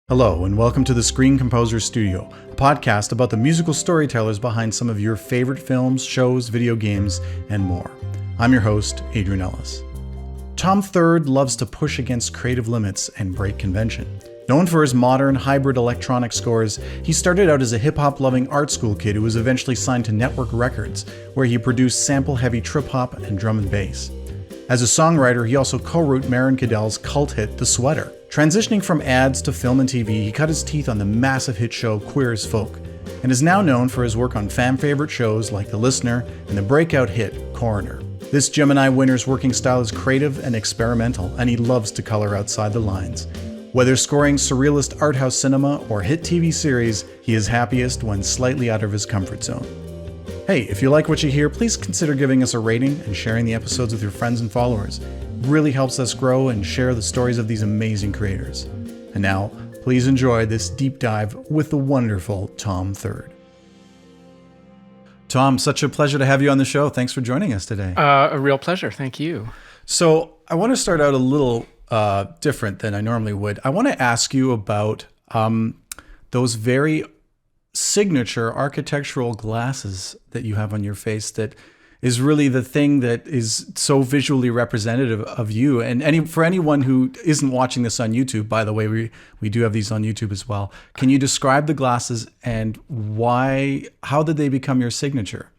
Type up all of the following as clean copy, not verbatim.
Hello, and welcome to the Screen Composer Studio, a podcast about the musical storytellers behind some of your favorite films, shows, video games, and more. I'm your host, Adrian Ellis. Tom Third loves to push against creative limits and break convention. Known for his modern, hybrid electronic scores, he started out as a hip-hop-loving art school kid who was eventually signed to Nettwerk Records, where he produced sample-heavy trip-hop and drum and bass. As a songwriter, he also co-wrote Meryn Cadell's cult hit, The Sweater. Transitioning from ads to film and TV, he cut his teeth on the massive hit show Queer as Folk, and is now known for his work on fan-favorite shows like The Listener and the breakout hit Coroner. This Gemini-winner's working style is creative and experimental, and he loves to color outside the lines. Whether scoring surrealist art house cinema or hit TV series, he is happiest when slightly out of his comfort zone. Hey, if you like what you hear, please consider giving us a rating and sharing the episodes with your friends and followers. It really helps us grow and share the stories of these amazing creators. And now, please enjoy this deep dive with the wonderful Tom Third. Tom, such a pleasure to have you on the show. Thanks for joining us today. A real pleasure. Thank you. So I want to start out a little different than I normally would. I want to ask you about those very signature architectural glasses that you have on your face that is really the thing that is so visually representative of you. And for anyone who isn't watching this on YouTube, by the way, we do have these on YouTube as well. Can you describe the glasses and how did they become your signature?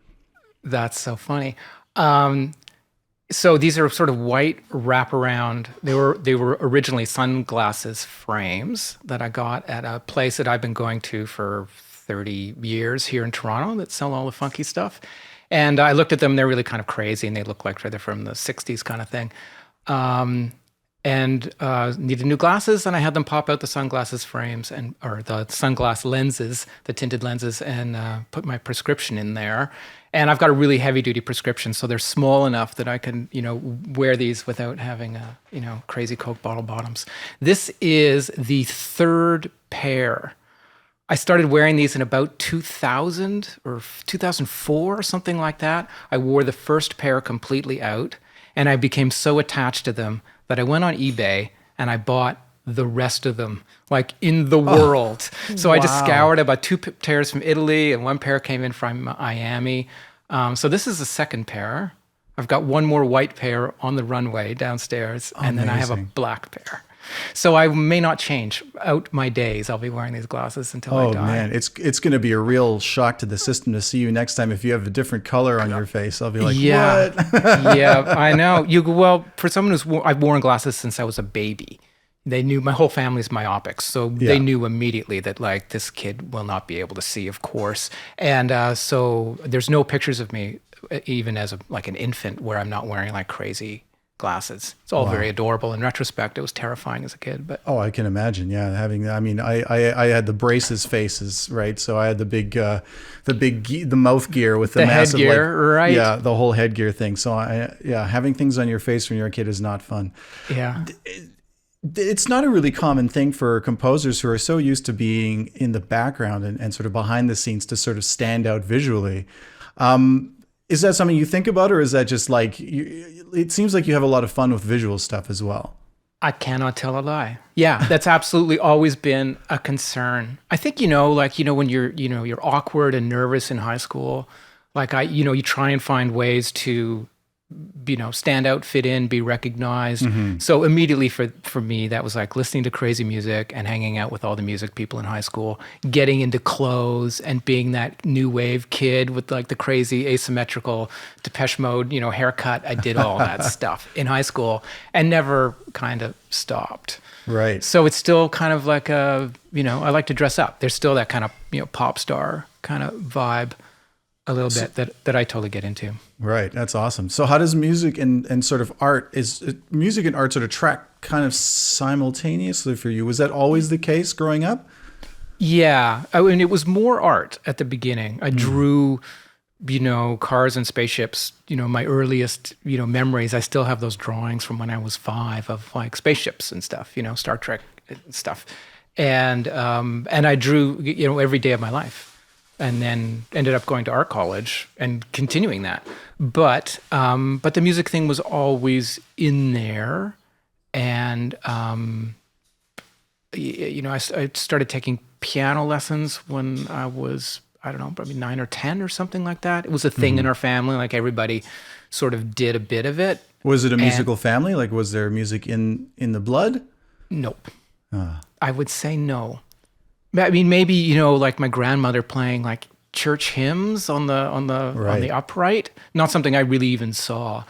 That's so funny. So these are sort of white wraparound. They were originally sunglasses frames that I got at a place that I've been going to for 30 years here in Toronto that sell all the funky stuff. And I looked at them, they're really kind of crazy, and they look like they're from the 60s kind of thing. Needed new glasses, and I had them pop out the sunglasses frames or the sunglass lenses, the tinted lenses, and put my prescription in there. And I've got a really heavy-duty prescription, so they're small enough that I can, wear these without having, crazy Coke bottle bottoms. This is the third pair. I started wearing these in about 2000 or 2004 or something like that. I wore the first pair completely out, and I became so attached to them that I went on eBay and I bought the rest of them, like in the world. So wow. I just scoured about two pairs from Italy, and one pair came in from Miami. So this is the second pair. I've got one more white pair on the runway downstairs, and then I have a black pair. So I may not change out my days. I'll be wearing these glasses until I die. Oh man, it's going to be a real shock to the system to see you next time if you have a different color on your face. I'll be like, yeah. What? Yeah, I know. Well, for someone I've worn glasses since I was a baby. They knew, my whole family's myopics, so they knew immediately that like this kid will not be able to see, of course. And so there's no pictures of me, even as an infant, where I'm not wearing like crazy glasses. It's all very adorable. In retrospect, it was terrifying as a kid. But I can imagine. Yeah, I had the braces faces, right? So I had the mouth gear with the massive headgear, right? Yeah, the whole headgear thing. So having things on your face when you're a kid is not fun. Yeah. It's not a really common thing for composers who are so used to being in the background and sort of behind the scenes to sort of stand out visually. Is that something you think about, or is that just like, it seems like you have a lot of fun with visual stuff as well? I cannot tell a lie. Yeah, that's absolutely always been a concern. I think, when you're awkward and nervous in high school, you try and find ways to, stand out, fit in, be recognized. Mm-hmm. So immediately for me, that was like listening to crazy music and hanging out with all the music people in high school, getting into clothes and being that new wave kid with like the crazy asymmetrical Depeche Mode, haircut. I did all that stuff in high school and never kind of stopped. Right. So it's still kind of like I like to dress up. There's still that kind of, pop star kind of vibe a little bit that I totally get into. Right. That's awesome. So how does music and sort of art, is music and art sort of track kind of simultaneously for you? Was that always the case growing up? Yeah. I mean, it was more art at the beginning. I drew, cars and spaceships, my earliest, memories. I still have those drawings from when I was 5 of like spaceships and stuff, Star Trek stuff. And I drew, every day of my life. And then ended up going to art college and continuing that. But the music thing was always in there. And I started taking piano lessons when I was, I don't know, probably 9 or 10 or something like that. It was a thing in our family. Like everybody sort of did a bit of it. Was it a musical family? Like, was there music in the blood? Nope. I would say no. I mean, maybe, like my grandmother playing like church hymns on the upright. Not something I really even saw.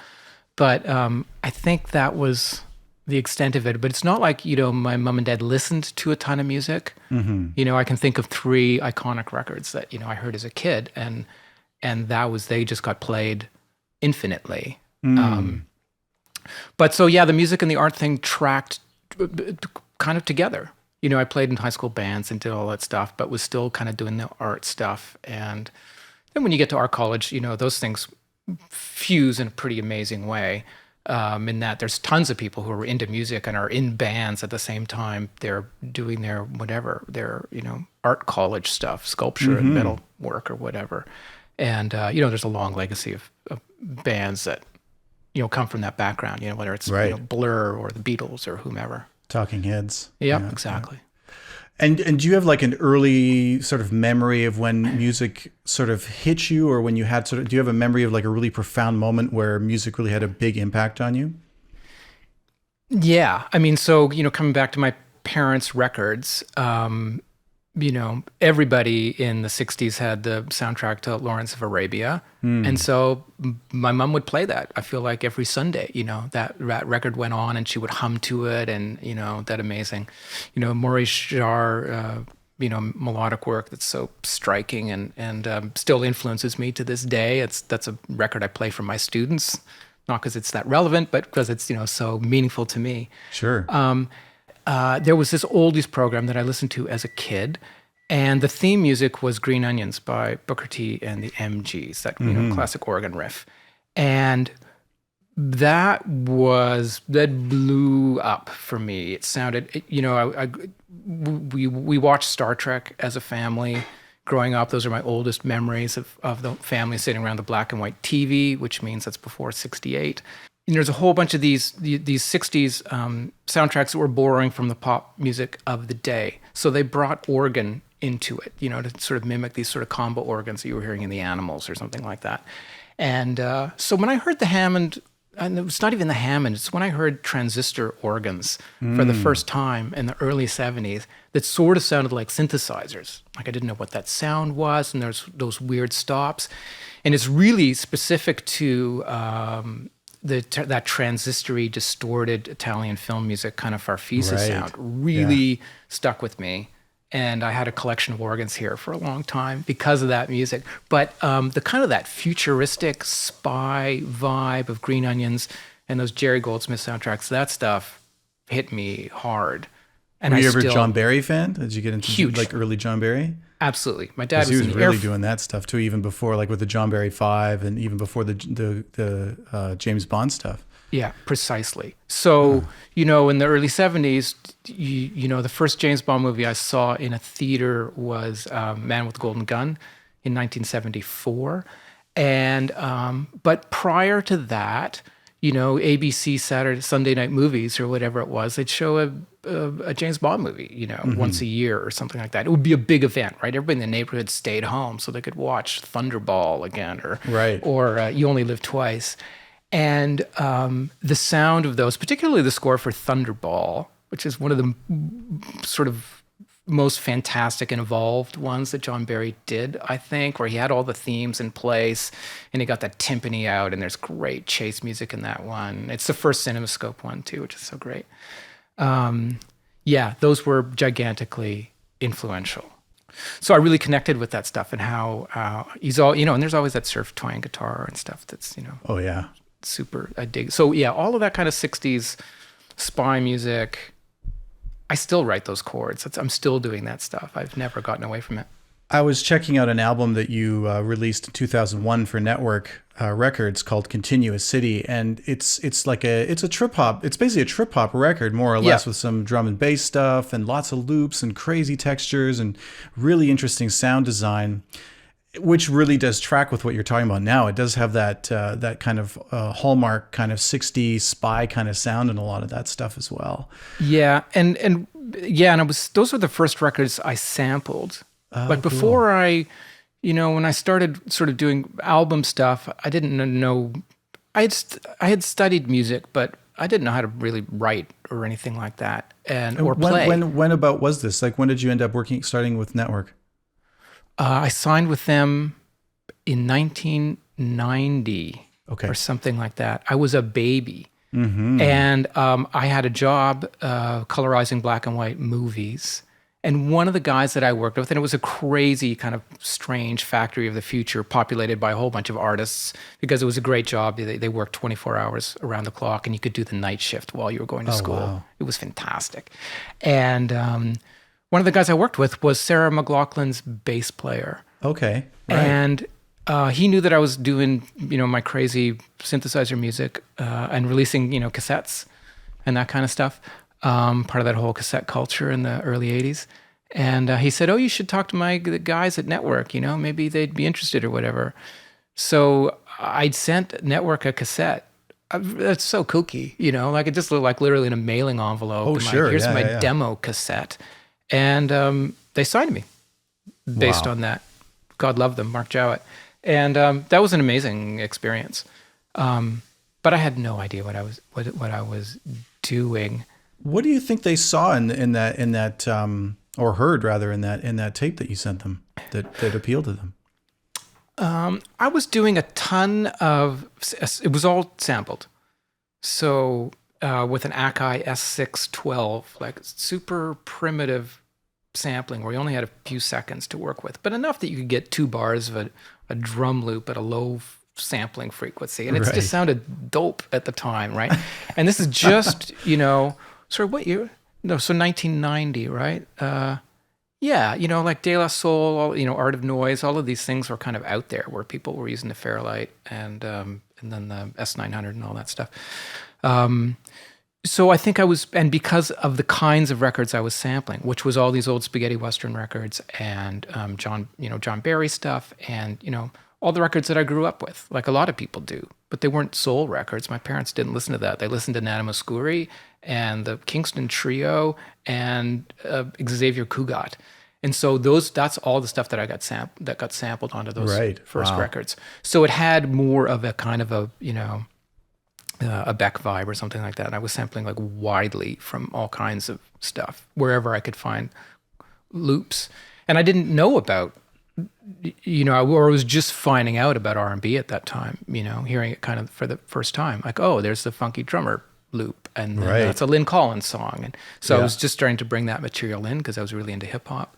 But I think that was the extent of it. But it's not like, my mom and dad listened to a ton of music. I can think of 3 iconic records that, I heard as a kid. And they just got played infinitely. But so, yeah, the music and the art thing tracked kind of together. I played in high school bands and did all that stuff, but was still kind of doing the art stuff. And then when you get to art college, those things fuse in a pretty amazing way. In that there's tons of people who are into music and are in bands at the same time. They're doing their art college stuff, sculpture and metal work or whatever. And, there's a long legacy of bands that, come from that background, whether it's Blur or the Beatles or whomever. Talking Heads. Yeah, exactly. And do you have like an early sort of memory of when music sort of hit you, or when you had do you have a memory of like a really profound moment where music really had a big impact on you? Yeah. I mean, so, coming back to my parents' records, everybody in the 60s had the soundtrack to Lawrence of Arabia. And so my mom would play that, I feel like every Sunday, that record went on and she would hum to it. And, that amazing, Maurice Jarre, melodic work that's so striking and still influences me to this day. That's a record I play for my students, not because it's that relevant, but because it's, so meaningful to me. Sure. There was this oldies program that I listened to as a kid, and the theme music was Green Onions by Booker T and the MGs, that classic organ riff. And that blew up for me. It sounded, we watched Star Trek as a family growing up. Those are my oldest memories of the family sitting around the black and white TV, which means that's before 68. And there's a whole bunch of these 60s soundtracks that were borrowing from the pop music of the day. So they brought organ into it, to sort of mimic these sort of combo organs that you were hearing in the Animals or something like that. And so when I heard the Hammond, and it's not even the Hammond, it's when I heard transistor organs for the first time in the early 70s that sort of sounded like synthesizers. Like I didn't know what that sound was, and there's those weird stops. And it's really specific to that transistory, distorted Italian film music kind of Farfisa sound really stuck with me. And I had a collection of organs here for a long time because of that music. But the kind of that futuristic spy vibe of Green Onions and those Jerry Goldsmith soundtracks, that stuff hit me hard. And Were you ever a John Barry fan? Did you get into like early John Barry? Absolutely. My dad was really doing that stuff too, even before, like with the John Barry 5 and even before the James Bond stuff. Yeah, precisely. So, in the early 70s, the first James Bond movie I saw in a theater was Man with the Golden Gun in 1974. And, but prior to that, ABC Sunday night movies or whatever it was, they'd show a James Bond movie, once a year or something like that. It would be a big event, right? Everybody in the neighborhood stayed home so they could watch Thunderball again or You Only Live Twice. And the sound of those, particularly the score for Thunderball, which is one of the sort of most fantastic and evolved ones that John Barry did, I think, where he had all the themes in place and he got that timpani out, and there's great chase music in that one. It's the first CinemaScope one too, which is so great. Those were gigantically influential. So I really connected with that stuff and how he's all, and there's always that surf twang guitar and stuff that's, Oh yeah. Super, I dig. So yeah, all of that kind of 60s spy music, I still write those chords. I'm still doing that stuff. I've never gotten away from it. I was checking out an album that you released in 2001 for Nettwerk Records called Continuous City, and it's a trip hop. It's basically a trip hop record, more or less, with some drum and bass stuff and lots of loops and crazy textures and really interesting sound design, which really does track with what you're talking about now. It does have that kind of hallmark kind of 60s spy kind of sound and a lot of that stuff as well. Yeah, and Yeah, and those were the first records I sampled. Oh, But before when I started sort of doing album stuff, I didn't know. I had studied music, but I didn't know how to really write or anything like that, or play. When about was this? Like, when did you end up starting with Nettwerk? I signed with them in 1990 Okay. or something like that. I was a baby. Mm-hmm. And I had a job colorizing black and white movies. And one of the guys that I worked with, and it was a crazy kind of strange factory of the future populated by a whole bunch of artists because it was a great job. They worked 24 hours around the clock and you could do the night shift while you were going to school. Wow. It was fantastic. And one of the guys I worked with was Sarah McLachlan's bass player. Okay. Right. And he knew that I was doing, my crazy synthesizer music and releasing, cassettes and that kind of stuff. Part of that whole cassette culture in the early 80s. And he said, oh, you should talk to the guys at Nettwerk, maybe they'd be interested or whatever. So I'd sent Nettwerk a cassette. That's so kooky, like it just looked like literally in a mailing envelope. Oh, and sure. Here's my demo cassette. And they signed me based on that. God love them, Mark Jowett. And that was an amazing experience. But I had no idea what I was doing. What do you think they saw in that or heard rather in that tape that you sent them that appealed to them? I was doing a ton of. It was all sampled, so with an Akai S612, like super primitive sampling, where you only had a few seconds to work with, but enough that you could get 2 bars of a drum loop at a low sampling frequency, and it just sounded dope at the time, right? And this is just Sorry, what year? No, so 1990, right? Yeah, like De La Soul, Art of Noise, all of these things were kind of out there where people were using the Fairlight and then the S900 and all that stuff. So I think and because of the kinds of records I was sampling, which was all these old spaghetti Western records and John Barry stuff and, all the records that I grew up with, like a lot of people do, but they weren't soul records. My parents didn't listen to that. They listened to Nana Mouskouri and the Kingston Trio and Xavier Cugat. And so that's all the stuff that I got sampled onto those first records. So it had more of a kind of a Beck vibe or something like that. And I was sampling like widely from all kinds of stuff, wherever I could find loops. And I didn't know about, or I was just finding out about R&B at that time, hearing it kind of for the first time. Like, oh, there's the funky drummer loop, and that's a Lynn Collins song. And so I was just starting to bring that material in because I was really into hip hop.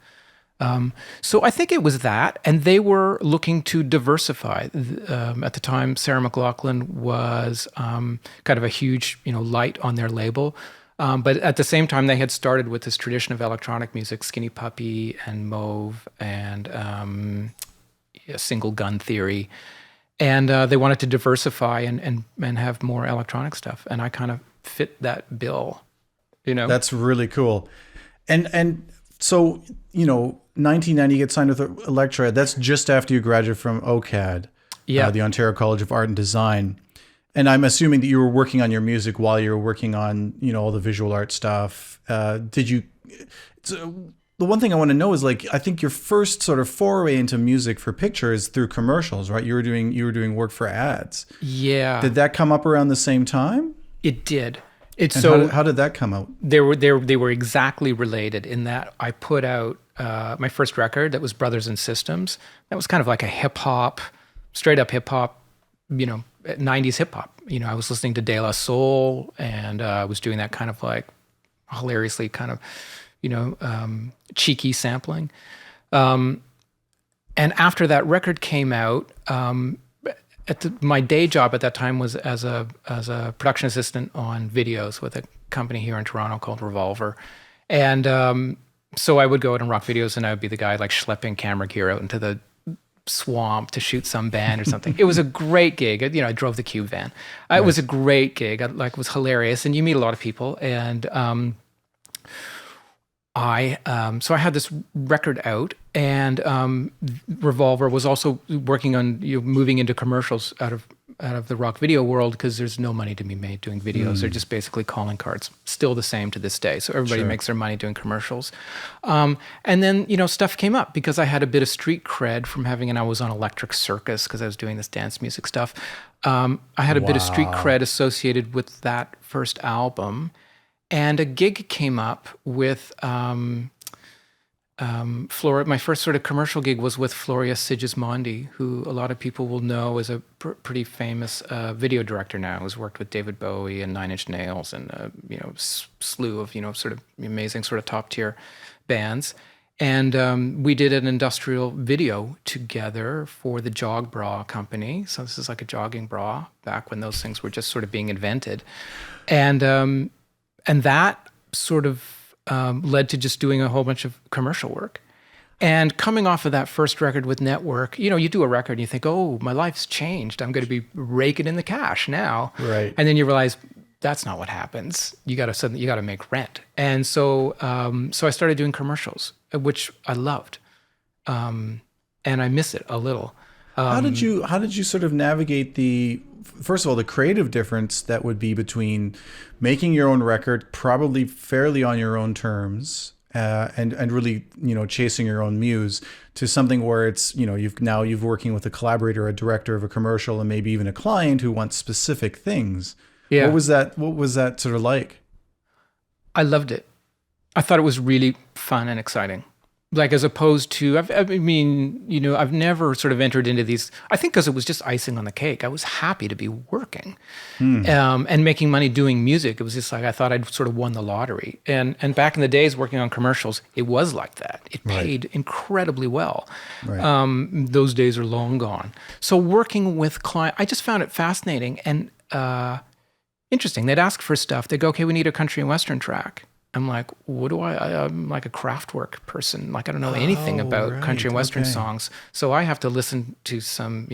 So I think it was that, and they were looking to diversify. At the time, Sarah McLachlan was kind of a huge, light on their label. But at the same time, they had started with this tradition of electronic music, Skinny Puppy and Mauve and Single Gun Theory. And they wanted to diversify and have more electronic stuff. And I kind of fit that bill, That's really cool. And so, 1990, you get signed with Elektra. That's just after you graduated from OCAD, the Ontario College of Art and Design. And I'm assuming that you were working on your music while you were working on, all the visual art stuff. The one thing I want to know is, like, I think your first sort of foray into music for picture is through commercials, right? You were doing work for ads. Yeah. Did that come up around the same time? It did. How did that come out? They were exactly related in that I put out my first record that was Brothers and Systems. That was kind of like a hip hop, straight up hip hop, 90s hip hop. I was listening to De La Soul, and I was doing that kind of like hilariously kind of, cheeky sampling. And after that record came out, my day job at that time was as a production assistant on videos with a company here in Toronto called Revolver. And so I would go out and rock videos, and I would be the guy like schlepping camera gear out into the swamp to shoot some band or something. It was a great gig. I drove the Cube van. It was a great gig. It was hilarious, and you meet a lot of people. And so I had this record out, and Revolver was also working on moving into commercials out of of the rock video world because there's no money to be made doing videos. They're just basically calling cards. Still the same to this day. So everybody makes their money doing commercials. And then, stuff came up because I had a bit of street cred from and I was on Electric Circus because I was doing this dance music stuff. I had a bit of street cred associated with that first album. And a gig came up with my first sort of commercial gig was with Floria Sigismondi, who a lot of people will know is a pretty famous video director now, who's worked with David Bowie and Nine Inch Nails and slew of sort of amazing sort of top tier bands. And we did an industrial video together for the Jog Bra company. So this is like a jogging bra back when those things were just sort of being invented, and that sort of led to just doing a whole bunch of commercial work. And coming off of that first record with Nettwerk, you do a record and you think, oh, my life's changed. I'm going to be raking in the cash now. Right. And then you realize that's not what happens. You got to make rent. And so I started doing commercials, which I loved. And I miss it a little. How did you sort of navigate first of all, the creative difference that would be between making your own record, probably fairly on your own terms, and really, chasing your own muse, to something where it's, you've working with a collaborator, a director of a commercial, and maybe even a client who wants specific things. Yeah. What was that sort of like? I loved it. I thought it was really fun and exciting. Like, as opposed to, I've never sort of entered into these, I think because it was just icing on the cake. I was happy to be working and making money doing music. It was just like, I thought I'd sort of won the lottery. And back in the days working on commercials, it was like that. It paid incredibly well. Right. Those days are long gone. So working with clients, I just found it fascinating and interesting. They'd ask for stuff. They'd go, okay, we need a country and western track. I'm like, I'm like a Kraftwerk person. Like, I don't know anything about country and western songs. So I have to listen to some,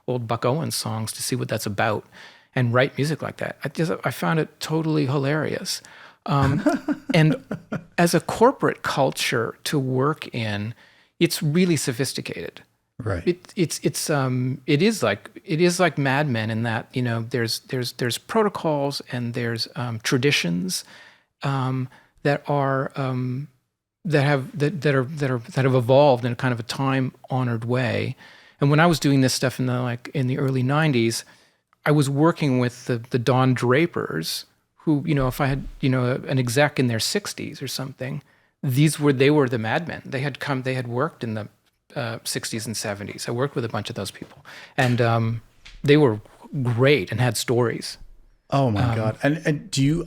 old Buck Owens songs to see what that's about and write music like that. I found it totally hilarious. And as a corporate culture to work in, it's really sophisticated. Right. It is like Mad Men in that, there's protocols and there's traditions that have evolved in a kind of a time-honored way. And when I was doing this stuff in the early 90s, I was working with the Don Drapers, who, if I had, an exec in their 60s or something, they were the Mad Men. They had worked in the 60s and 70s. I worked with a bunch of those people, and they were great and had stories. Oh my God. And do you,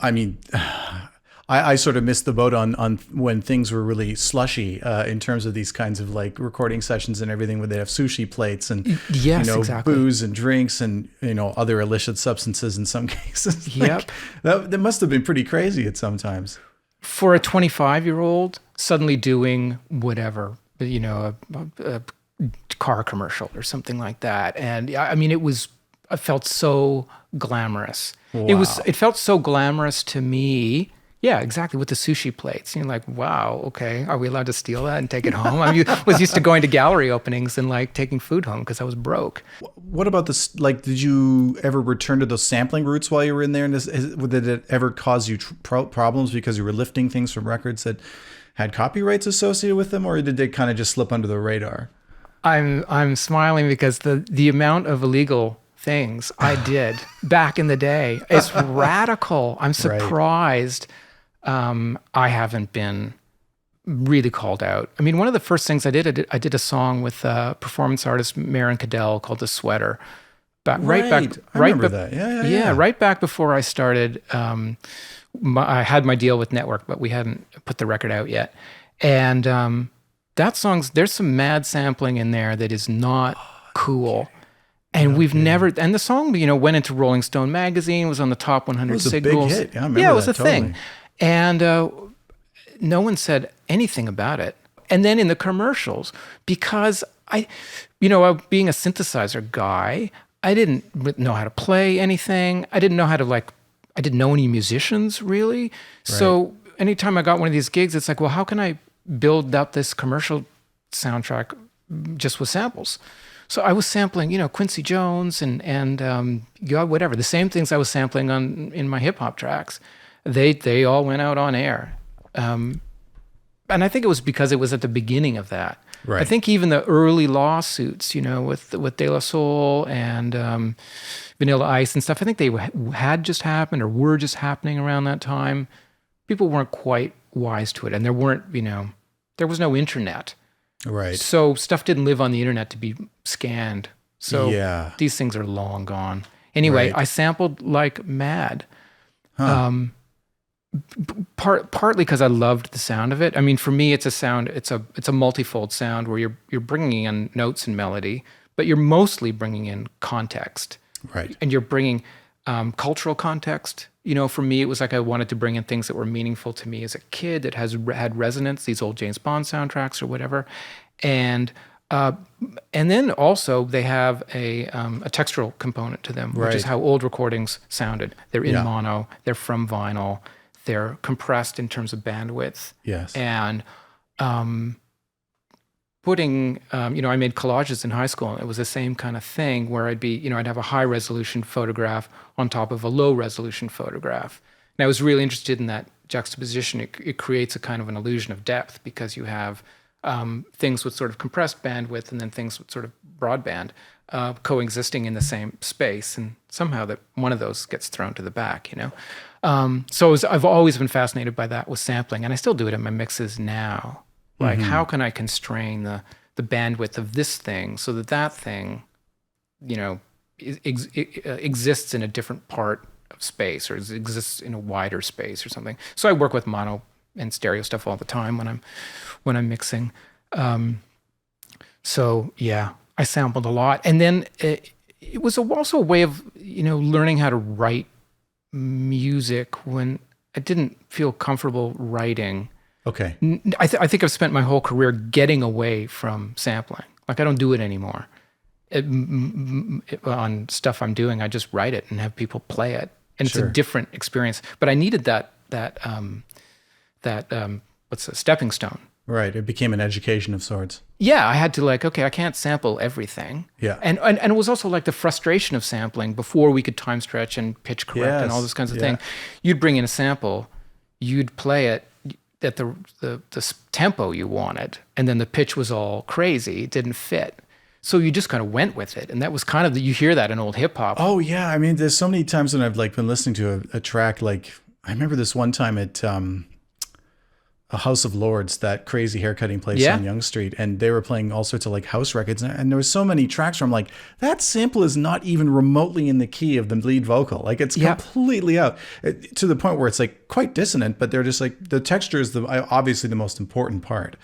I sort of missed the boat on when things were really slushy in terms of these kinds of like recording sessions and everything, where they have sushi plates and exactly. booze and drinks and other illicit substances in some cases. Yep. That must have been pretty crazy at some times. For a 25-year-old suddenly doing whatever, a car commercial or something like that, and I felt so glamorous. Wow. It felt so glamorous to me. Yeah, exactly, with the sushi plates. You're like, wow, okay, are we allowed to steal that and take it home? I was used to going to gallery openings and like taking food home because I was broke. What about this? Like, did you ever return to those sampling roots while you were in there? And did it ever cause you problems because you were lifting things from records that had copyrights associated with them, or did they kind of just slip under the radar? I'm smiling because the amount of illegal things I did back in the day is radical. I'm surprised. I haven't been really called out. One of the first things I did a song with performance artist Meryn Cadell called "The Sweater." Right back before I started. I had my deal with Nettwerk, but we hadn't put the record out yet. And there's some mad sampling in there that is not cool. And and the song, went into Rolling Stone magazine, was on the top 100 singles. It was a big hit. I remember that, it was a totally. thing. And no one said anything about it. And then in the commercials, because being a synthesizer guy, I didn't know how to play anything. I didn't know how to I didn't know any musicians really. Right. So anytime I got one of these gigs, it's like, well, how can I build up this commercial soundtrack just with samples? So I was sampling, Quincy Jones and whatever, the same things I was sampling in my hip hop tracks. They all went out on air. And I think it was because it was at the beginning of that. Right. I think even the early lawsuits, with De La Soul and Vanilla Ice and stuff, I think they had just happened or were just happening around that time. People weren't quite wise to it, and there was no internet. Right. So stuff didn't live on the internet to be scanned. So Yeah. these things are long gone. Anyway, Right. I sampled like mad. Huh. Partly because I loved the sound of it. I mean, for me, it's a sound. It's a multifold sound where you're bringing in notes and melody, but you're mostly bringing in context. Right. And you're bringing cultural context. For me, it was like I wanted to bring in things that were meaningful to me as a kid that had resonance. These old James Bond soundtracks or whatever, and then also they have a textural component to them, which is how old recordings sounded. They're in mono. They're from vinyl. They're compressed in terms of bandwidth. Yes. And putting, I made collages in high school, and it was the same kind of thing where I'd have a high resolution photograph on top of a low resolution photograph. And I was really interested in that juxtaposition. It creates a kind of an illusion of depth because you have things with sort of compressed bandwidth and then things with sort of broadband coexisting in the same space. And somehow that one of those gets thrown to the back, So I've always been fascinated by that with sampling, and I still do it in my mixes now. Like, how can I constrain the bandwidth of this thing so that thing, exists in a different part of space or exists in a wider space or something. So I work with mono and stereo stuff all the time when I'm mixing. So yeah, I sampled a lot, and then it was also a way of learning how to write music when I didn't feel comfortable writing. Okay. I think I've spent my whole career getting away from sampling. Like I don't do it anymore. On stuff I'm doing, I just write it and have people play it, and it's a different experience. But I needed that what's a stepping stone. Right. It became an education of sorts. Yeah, I had to I can't sample everything. Yeah. And it was also like the frustration of sampling before we could time stretch and pitch correct and all those kinds of things. You'd bring in a sample, you'd play it at the tempo you wanted, and then the pitch was all crazy, it didn't fit. So you just kind of went with it, and that was kind of you hear that in old hip hop. Oh yeah, I mean, there's so many times when I've been listening to a track. Like I remember this one time at a House of Lords, that crazy haircutting place on Yonge Street, and they were playing all sorts of house records, and there was so many tracks where I'm like, that sample is not even remotely in the key of the lead vocal. It's completely out, to the point where it's quite dissonant, but they're just the texture is obviously the most important part.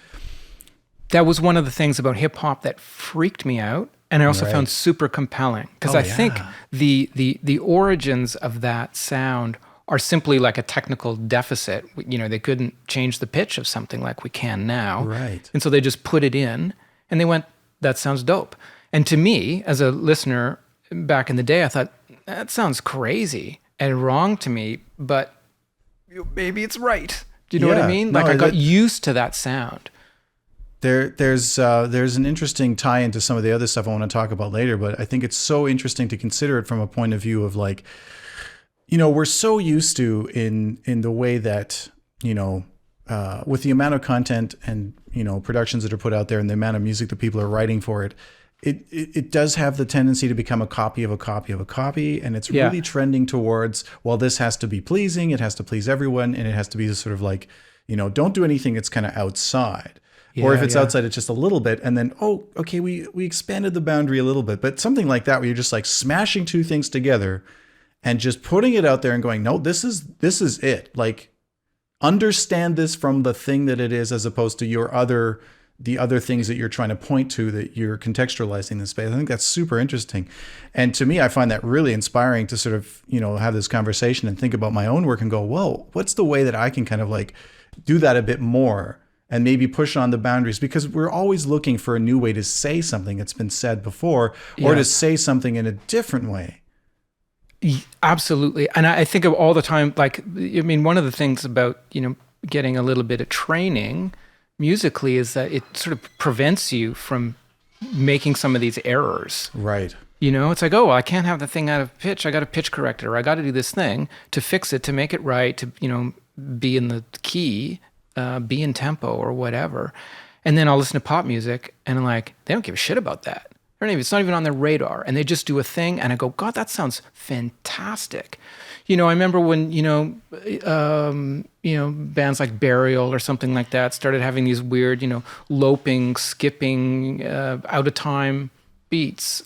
That was one of the things about hip hop that freaked me out, and I also found super compelling because I think the origins of that sound are simply like a technical deficit. They couldn't change the pitch of something like we can now. Right. And so they just put it in and they went, that sounds dope. And to me, as a listener back in the day, I thought, that sounds crazy and wrong to me, but maybe it's right. Do you know what I mean? I got used to that sound. There's an interesting tie into some of the other stuff I want to talk about later, but I think it's so interesting to consider it from a point of view of we're so used to in the way that, with the amount of content and, productions that are put out there and the amount of music that people are writing for it, it does have the tendency to become a copy of a copy of a copy. And it's really trending towards, well, this has to be pleasing. It has to please everyone. And it has to be sort of don't do anything that's kind of outside. Or if it's outside, it's just a little bit. And then, okay, we expanded the boundary a little bit. But something like that where you're just smashing two things together and just putting it out there and going, no, this is it. Understand this from the thing that it is, as opposed to the other things that you're trying to point to, that you're contextualizing the space. I think that's super interesting. And to me, I find that really inspiring to sort of, have this conversation and think about my own work and go, well, what's the way that I can kind of do that a bit more and maybe push on the boundaries? Because we're always looking for a new way to say something that's been said before, or to say something in a different way. Absolutely. And I think of all the time, one of the things about, getting a little bit of training musically is that it sort of prevents you from making some of these errors. Right. You know, it's like, oh, well, I can't have the thing out of pitch. I got to pitch correct it, or I got to do this thing to fix it, to make it right, to, you know, be in the key, be in tempo or whatever. And then I'll listen to pop music and I'm like, they don't give a shit about that. It's not even on their radar. And they just do a thing and I go, God, that sounds fantastic. You know, I remember when, bands like Burial or something like that started having these weird, you know, loping, skipping, out of time beats.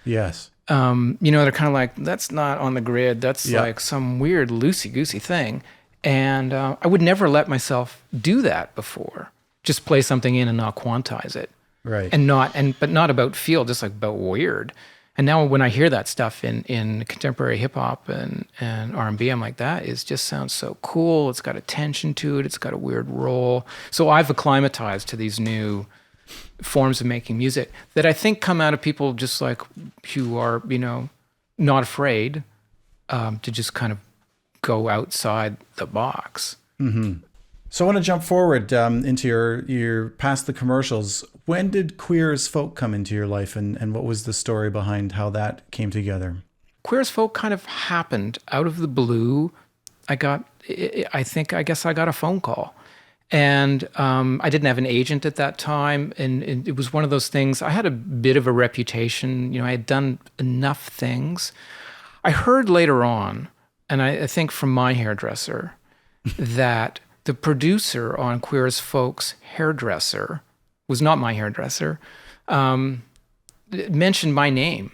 Yes. You know, they're kind of like, that's not on the grid. That's like some weird loosey-goosey thing. And I would never let myself do that before. Just play something in and not quantize it. Right. But not about feel, just like about weird. And now when I hear that stuff in contemporary hip hop and R&B, I'm like, that just sounds so cool. It's got a tension to it. It's got a weird roll. So I've acclimatized to these new forms of making music that I think come out of people just like who are, you know, not afraid to just kind of go outside the box. Mm-hmm. So I want to jump forward into your past the commercials. When did Queer as Folk come into your life, and what was the story behind how that came together? Queer as Folk kind of happened out of the blue. I guess I got a phone call. And I didn't have an agent at that time, and it was one of those things. I had a bit of a reputation. You know, I had done enough things. I heard later on, and I think from my hairdresser, that the producer on Queer as Folk's hairdresser was not my hairdresser, mentioned my name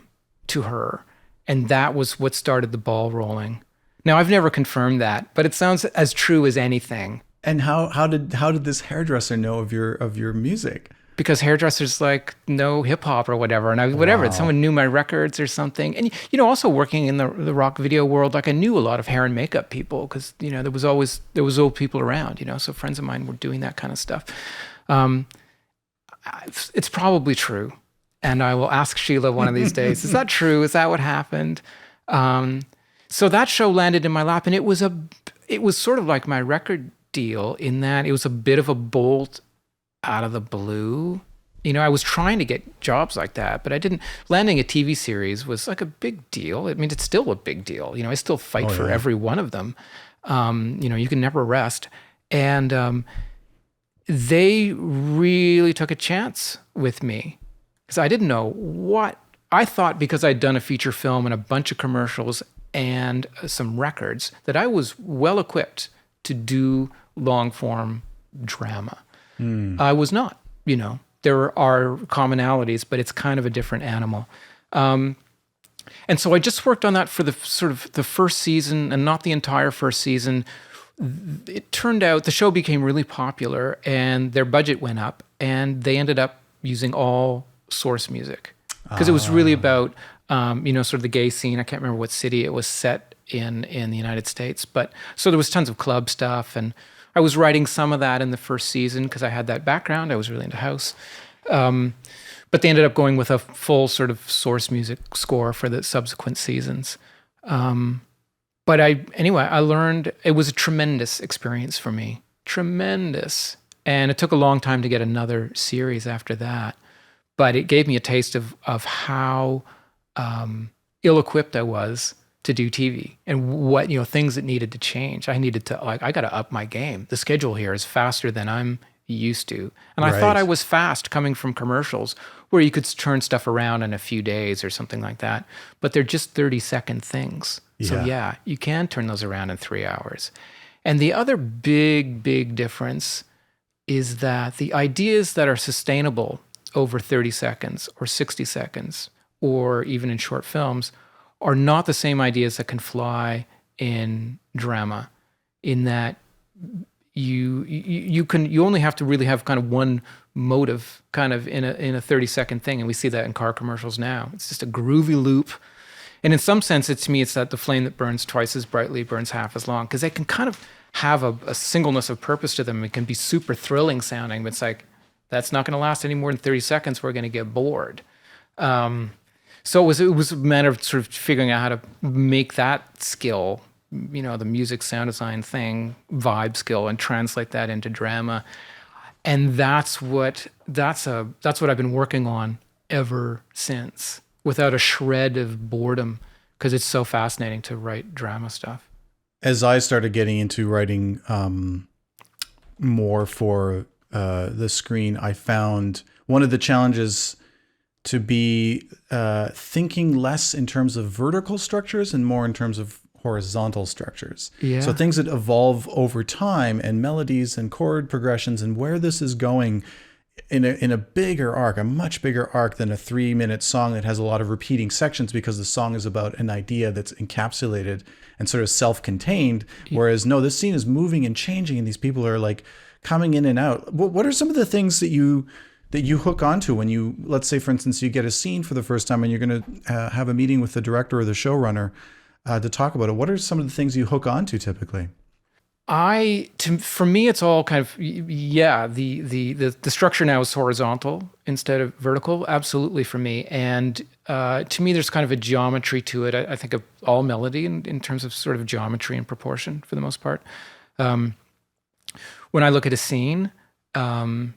to her, and that was what started the ball rolling. Now, I've never confirmed that, but it sounds as true as anything. And how did this hairdresser know of your music? Because hairdressers like know hip hop or whatever, and Wow. someone knew my records or something. And you know, also working in the rock video world, like I knew a lot of hair and makeup people because you know there was old people around. You know, so friends of mine were doing that kind of stuff. It's probably true, and I will ask Sheila one of these days. Is that true? Is that what happened? So that show landed in my lap, and it was sort of like my record deal in that it was a bit of a bolt out of the blue. You know, I was trying to get jobs like that, but I didn't. Landing a TV series was like a big deal. I mean, it's still a big deal. You know, I still fight for every one of them. You know, you can never rest. And they really took a chance with me because I didn't know what I thought, because I'd done a feature film and a bunch of commercials and some records, that I was well equipped to do long form drama. I was not, you know. There are commonalities, but it's kind of a different animal. And so I just worked on that for the sort of the first season, and not the entire first season. It turned out the show became really popular and their budget went up, and they ended up using all source music because it was really about, you know, sort of the gay scene. I can't remember what city it was set in the United States, but so there was tons of club stuff, and I was writing some of that in the first season because I had that background. I was really into house. But they ended up going with a full sort of source music score for the subsequent seasons. But I learned, it was a tremendous experience for me. Tremendous. And it took a long time to get another series after that. But it gave me a taste of how ill-equipped I was to do TV, and what, you know, things that needed to change. I needed to, like, I got to up my game. The schedule here is faster than I'm used to. And I thought I was fast coming from commercials where you could turn stuff around in a few days or something like that. But they're just 30-second things. Yeah. So yeah, you can turn those around in 3 hours. And the other big, big difference is that the ideas that are sustainable over 30 seconds or 60 seconds, or even in short films, are not the same ideas that can fly in drama, in that you only have to really have kind of one motive kind of in a 30-second thing, and we see that in car commercials now. It's just a groovy loop. And in some sense, to me, it's that the flame that burns twice as brightly burns half as long, because they can kind of have a singleness of purpose to them. It can be super thrilling sounding, but it's like, that's not going to last any more than 30 seconds. We're going to get bored. So it was a matter of sort of figuring out how to make that skill, you know, the music sound design thing, vibe skill, and translate that into drama. And that's what I've been working on ever since, without a shred of boredom, because it's so fascinating to write drama stuff. As I started getting into writing more for the screen, I found one of the challenges to be thinking less in terms of vertical structures and more in terms of horizontal structures. Yeah. So things that evolve over time, and melodies and chord progressions, and where this is going in a bigger arc, a much bigger arc than a 3-minute song that has a lot of repeating sections, because the song is about an idea that's encapsulated and sort of self-contained. Whereas no, this scene is moving and changing, and these people are like coming in and out. What are some of the things that you hook onto when you, let's say, for instance, you get a scene for the first time and you're going to have a meeting with the director or the showrunner to talk about it? What are some of the things you hook onto typically? For me, it's all kind of, the structure now is horizontal instead of vertical. Absolutely, for me. And to me, there's kind of a geometry to it. I think of all melody in terms of sort of geometry and proportion for the most part. When I look at a scene, and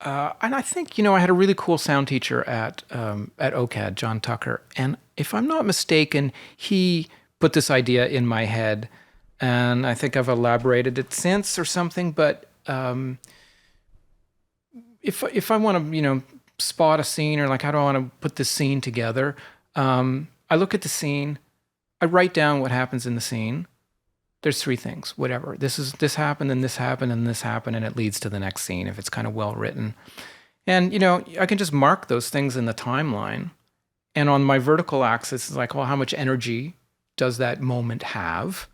I think, I had a really cool sound teacher at OCAD, John Tucker. And if I'm not mistaken, he put this idea in my head, and I think I've elaborated it since or something. But if I want to, spot a scene, or like, how do I want to put this scene together? I look at the scene, I write down what happens in the scene. There's 3 things, whatever. This happened, and this happened, and this happened, and it leads to the next scene if it's kind of well written. And, I can just mark those things in the timeline. And on my vertical axis, it's like, well, how much energy does that moment have?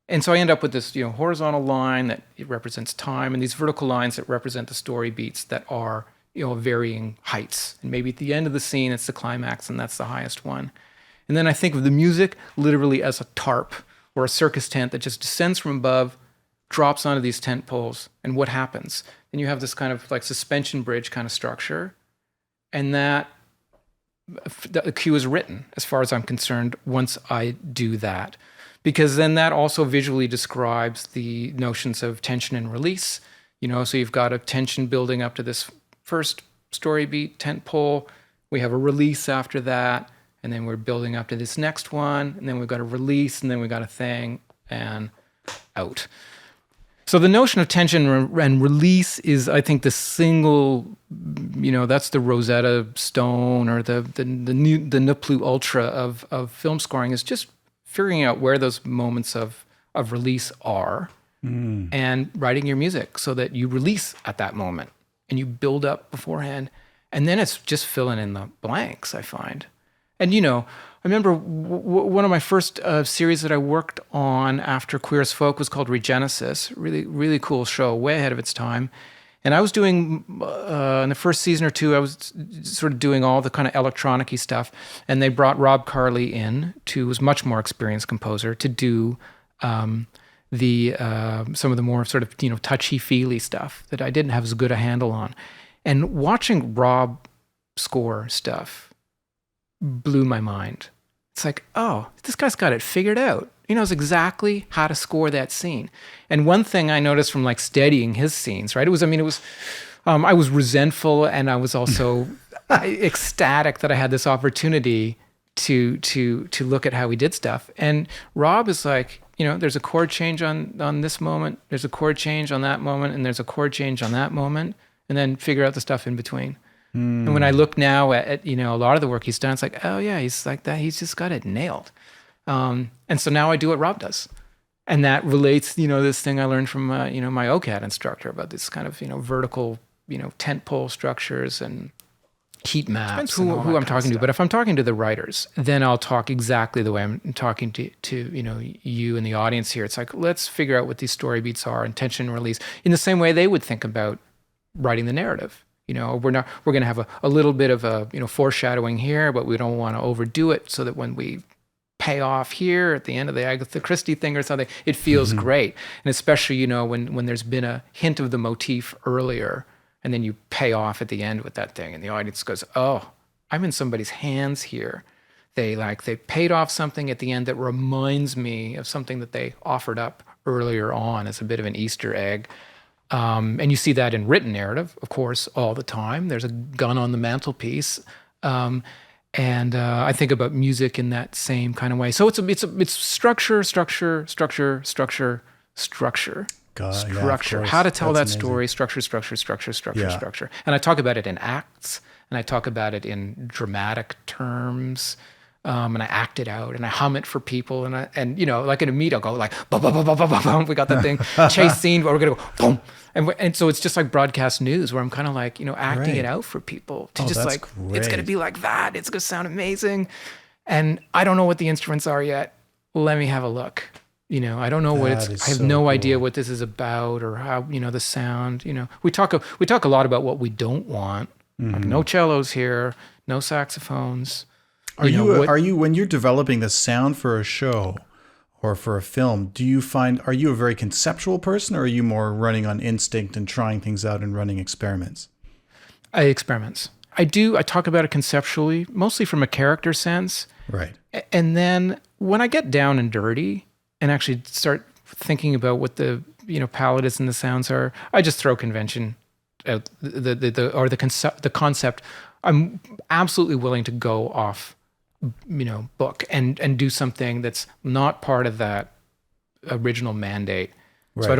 And so I end up with this, horizontal line that it represents time, and these vertical lines that represent the story beats that are, varying heights. And maybe at the end of the scene, it's the climax, and that's the highest one. And then I think of the music literally as a tarp, or a circus tent that just descends from above, drops onto these tent poles, and what happens? Then you have this kind of like suspension bridge kind of structure, and the cue is written, as far as I'm concerned, once I do that. Because then that also visually describes the notions of tension and release. So you've got a tension building up to this first story beat, tent pole. We have a release after that. And then we're building up to this next one, and then we've got a release, and then we've got a thing, and out. So the notion of tension and release is, I think, the single, that's the Rosetta Stone, or the ne plus ultra of film scoring, is just figuring out where those moments of release are, and writing your music so that you release at that moment, and you build up beforehand, and then it's just filling in the blanks, I find. And, I remember one of my first series that I worked on after Queer as Folk was called Regenesis. Really, really cool show, way ahead of its time. And I was doing, in the first season or 2, I was sort of doing all the kind of electronic-y stuff. And they brought Rob Carley in, who's much more experienced composer, to do some of the more sort of, touchy-feely stuff that I didn't have as good a handle on. And watching Rob score stuff blew my mind. It's like, oh, this guy's got it figured out. He knows exactly how to score that scene. And one thing I noticed from like studying his scenes, right? I was resentful, and I was also ecstatic that I had this opportunity to look at how he did stuff. And Rob is like, there's a chord change on this moment, there's a chord change on that moment, and there's a chord change on that moment, and then figure out the stuff in between. And when I look now at a lot of the work he's done, it's like, oh yeah, he's like that. He's just got it nailed. And so now I do what Rob does. And that relates, this thing I learned from, my OCAD instructor about this kind of, vertical, tent pole structures and heat maps. Who I'm talking to. But if I'm talking to the writers, then I'll talk exactly the way I'm talking to you and the audience here. It's like, let's figure out what these story beats are, and tension and release, in the same way they would think about writing the narrative. We're going to have a little bit of a, foreshadowing here, but we don't want to overdo it, so that when we pay off here at the end of the Agatha Christie thing or something, it feels great. And especially, when there's been a hint of the motif earlier, and then you pay off at the end with that thing, and the audience goes, oh, I'm in somebody's hands here. They paid off something at the end that reminds me of something that they offered up earlier on as a bit of an Easter egg. And you see that in written narrative, of course, all the time. There's a gun on the mantelpiece. And I think about music in that same kind of way. So it's structure, structure, structure, structure, structure. Structure. How to tell that story, structure, structure, structure, structure, structure. And I talk about it in acts, and I talk about it in dramatic terms, and I act it out, and I hum it for people, and like in a meet, I'll go like, bum, bum, bum, bum, bum, bum, we got that thing, chase scene, but we're gonna go boom, and so it's just like broadcast news where I'm kind of like acting it out for people to just like great. It's gonna be like that, it's gonna sound amazing, and I don't know what the instruments are yet. Let me have a look. I don't know what it's. I have no idea what this is about or how. The sound. We talk a lot about what we don't want. Like no cellos here, no saxophones. Are you when you're developing the sound for a show or for a film? Are you a very conceptual person, or are you more running on instinct and trying things out and running experiments? Experiments. I talk about it conceptually, mostly from a character sense. Right. And then when I get down and dirty and actually start thinking about what the palette is and the sounds are, I just throw convention out, the concept. I'm absolutely willing to go off, book and do something that's not part of that original mandate. Right. So I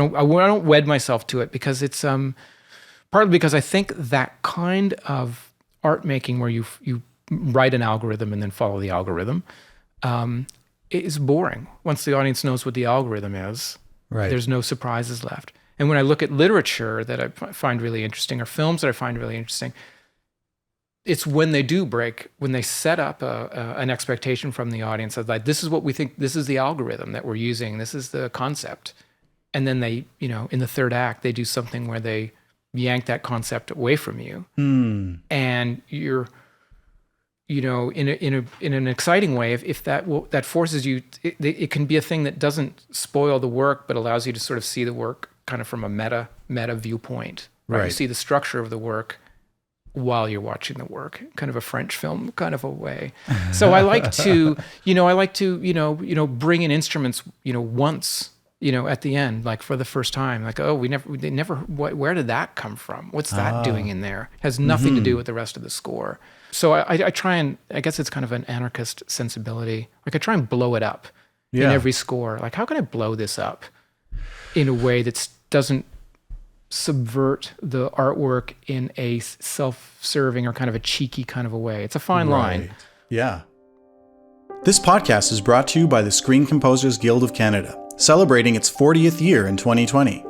don't wed myself to it because it's partly because I think that kind of art making where you write an algorithm and then follow the algorithm. It is boring. Once the audience knows what the algorithm is, there's no surprises left. And when I look at literature that I find really interesting, or films that I find really interesting, it's when they do break, when they set up an expectation from the audience of like, this is what we think, this is the algorithm that we're using, this is the concept. And then they, in the third act, they do something where they yank that concept away from you. And you're, in an exciting way, if that forces you, it can be a thing that doesn't spoil the work, but allows you to sort of see the work kind of from a meta viewpoint. Right? You see the structure of the work while you're watching the work, kind of a French film kind of a way. So I like to, bring in instruments, once, at the end, like for the first time, like, oh, where did that come from? What's that doing in there? It has nothing to do with the rest of the score. So I try and, I guess it's kind of an anarchist sensibility. Like I try and blow it up in every score. Like, how can I blow this up in a way that doesn't subvert the artwork in a self-serving or kind of a cheeky kind of a way? It's a fine line. Yeah. This podcast is brought to you by the Screen Composers Guild of Canada, celebrating its 40th year in 2020.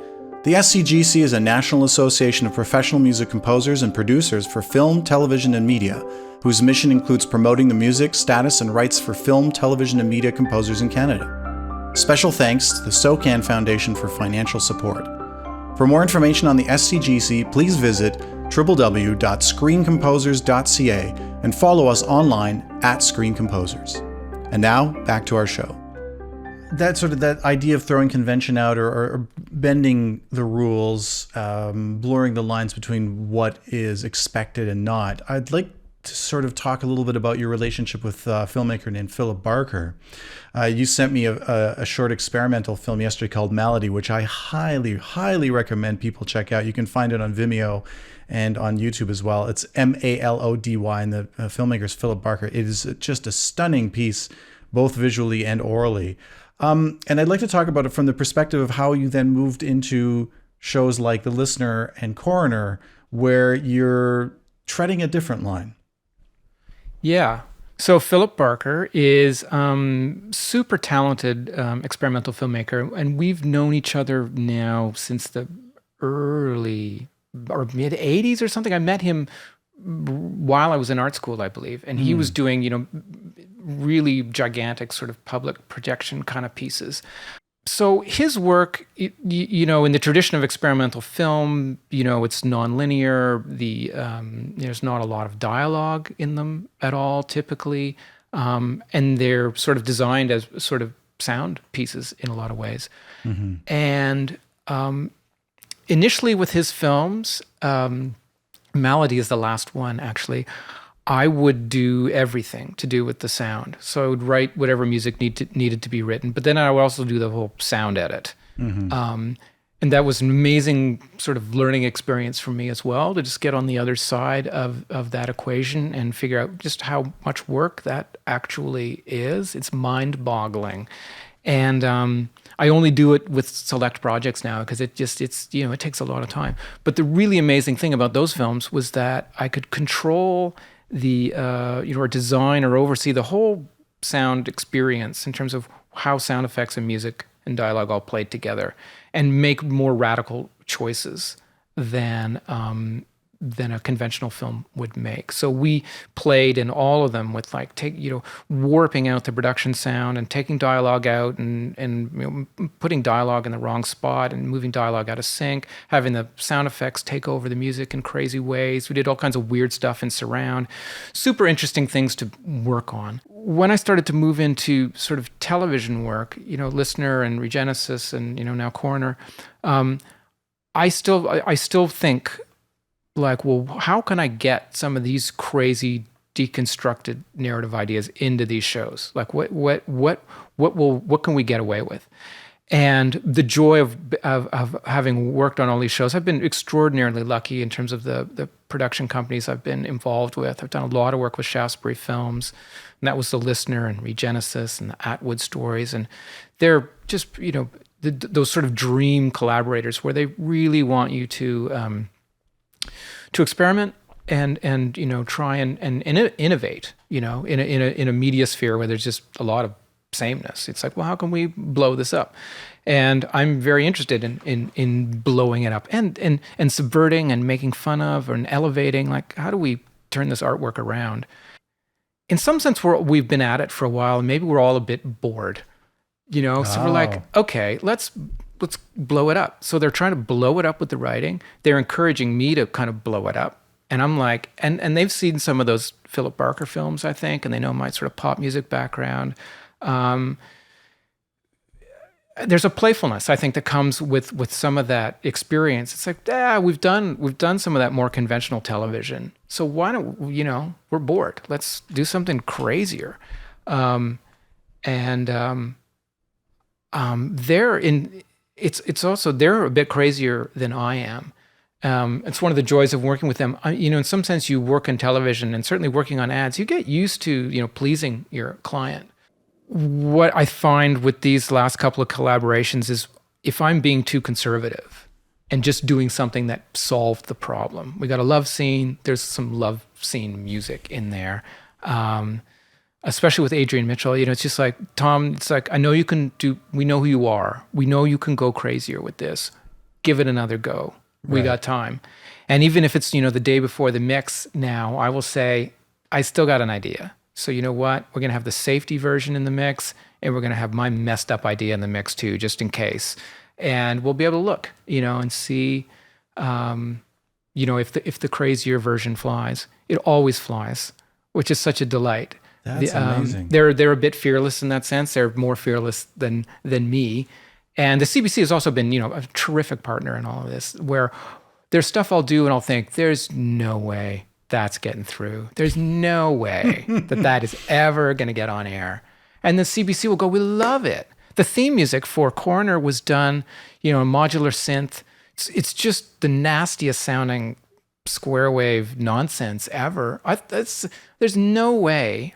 The SCGC is a national association of professional music composers and producers for film, television, and media, whose mission includes promoting the music, status, and rights for film, television, and media composers in Canada. Special thanks to the SOCAN Foundation for financial support. For more information on the SCGC, please visit www.screencomposers.ca and follow us online at Screen Composers. And now, back to our show. That idea of throwing convention out or bending the rules, blurring the lines between what is expected and not. I'd like to sort of talk a little bit about your relationship with a filmmaker named Philip Barker. You sent me a short experimental film yesterday called Malady, which I highly, highly recommend people check out. You can find it on Vimeo and on YouTube as well. It's Malody, and the filmmaker's Philip Barker. It is just a stunning piece, both visually and orally. And I'd like to talk about it from the perspective of how you then moved into shows like The Listener and Coroner, where you're treading a different line. Yeah. So Philip Barker is super talented experimental filmmaker, and we've known each other now since the early or mid 80s or something. I met him while I was in art school, I believe, and he was doing, really gigantic sort of public projection kind of pieces. So his work, in the tradition of experimental film, it's nonlinear. There's not a lot of dialogue in them at all, typically, and they're sort of designed as sort of sound pieces in a lot of ways. Mm-hmm. And initially with his films, Malady is the last one, actually. I would do everything to do with the sound. So I would write whatever music needed to be written, but then I would also do the whole sound edit. Mm-hmm. And that was an amazing sort of learning experience for me as well, to just get on the other side of that equation and figure out just how much work that actually is. It's mind-boggling. And I only do it with select projects now because it takes a lot of time. But the really amazing thing about those films was that I could control the, or design or oversee the whole sound experience in terms of how sound effects and music and dialogue all played together, and make more radical choices than a conventional film would make. So we played in all of them with warping out the production sound and taking dialogue out and putting dialogue in the wrong spot and moving dialogue out of sync, having the sound effects take over the music in crazy ways. We did all kinds of weird stuff in surround. Super interesting things to work on. When I started to move into sort of television work, Listener and Regenesis and now Coroner, I still think, like, well, how can I get some of these crazy deconstructed narrative ideas into these shows? Like, what can we get away with? And the joy of having worked on all these shows, I've been extraordinarily lucky in terms of the production companies I've been involved with. I've done a lot of work with Shaftesbury Films, and that was The Listener and Regenesis and the Atwood stories, and they're just those sort of dream collaborators where they really want you to experiment and try and innovate, in a media sphere where there's just a lot of sameness. It's like, well, how can we blow this up? And I'm very interested in blowing it up and subverting and making fun of and elevating. Like, how do we turn this artwork around? In some sense, we've been at it for a while, and maybe we're all a bit bored, So we're like, okay, let's blow it up. So they're trying to blow it up with the writing. They're encouraging me to kind of blow it up. And I'm like, and they've seen some of those Philip Barker films, I think, and they know my sort of pop music background. There's a playfulness, I think, that comes with some of that experience. It's like, we've done some of that more conventional television. So why don't, we're bored. Let's do something crazier. It's also, they're a bit crazier than I am. It's one of the joys of working with them. In some sense, you work in television, and certainly working on ads, you get used to, pleasing your client. What I find with these last couple of collaborations is, if I'm being too conservative and just doing something that solved the problem, we got a love scene, there's some love scene music in there. Especially with Adrian Mitchell, it's just like, Tom, it's like, I know you can we know who you are. We know you can go crazier with this. Give it another go. We got time. And even if it's, the day before the mix now, I will say, I still got an idea. So you know what? We're going to have the safety version in the mix, and we're going to have my messed up idea in the mix too, just in case. And we'll be able to look, and see, if the crazier version flies. It always flies, which is such a delight. That's amazing. They're a bit fearless in that sense. They're more fearless than me. And the CBC has also been, a terrific partner in all of this, where there's stuff I'll do and I'll think, there's no way that's getting through. There's no way that is ever going to get on air. And the CBC will go, we love it. The theme music for Coroner was done, a modular synth. It's just the nastiest sounding square wave nonsense ever. There's no way.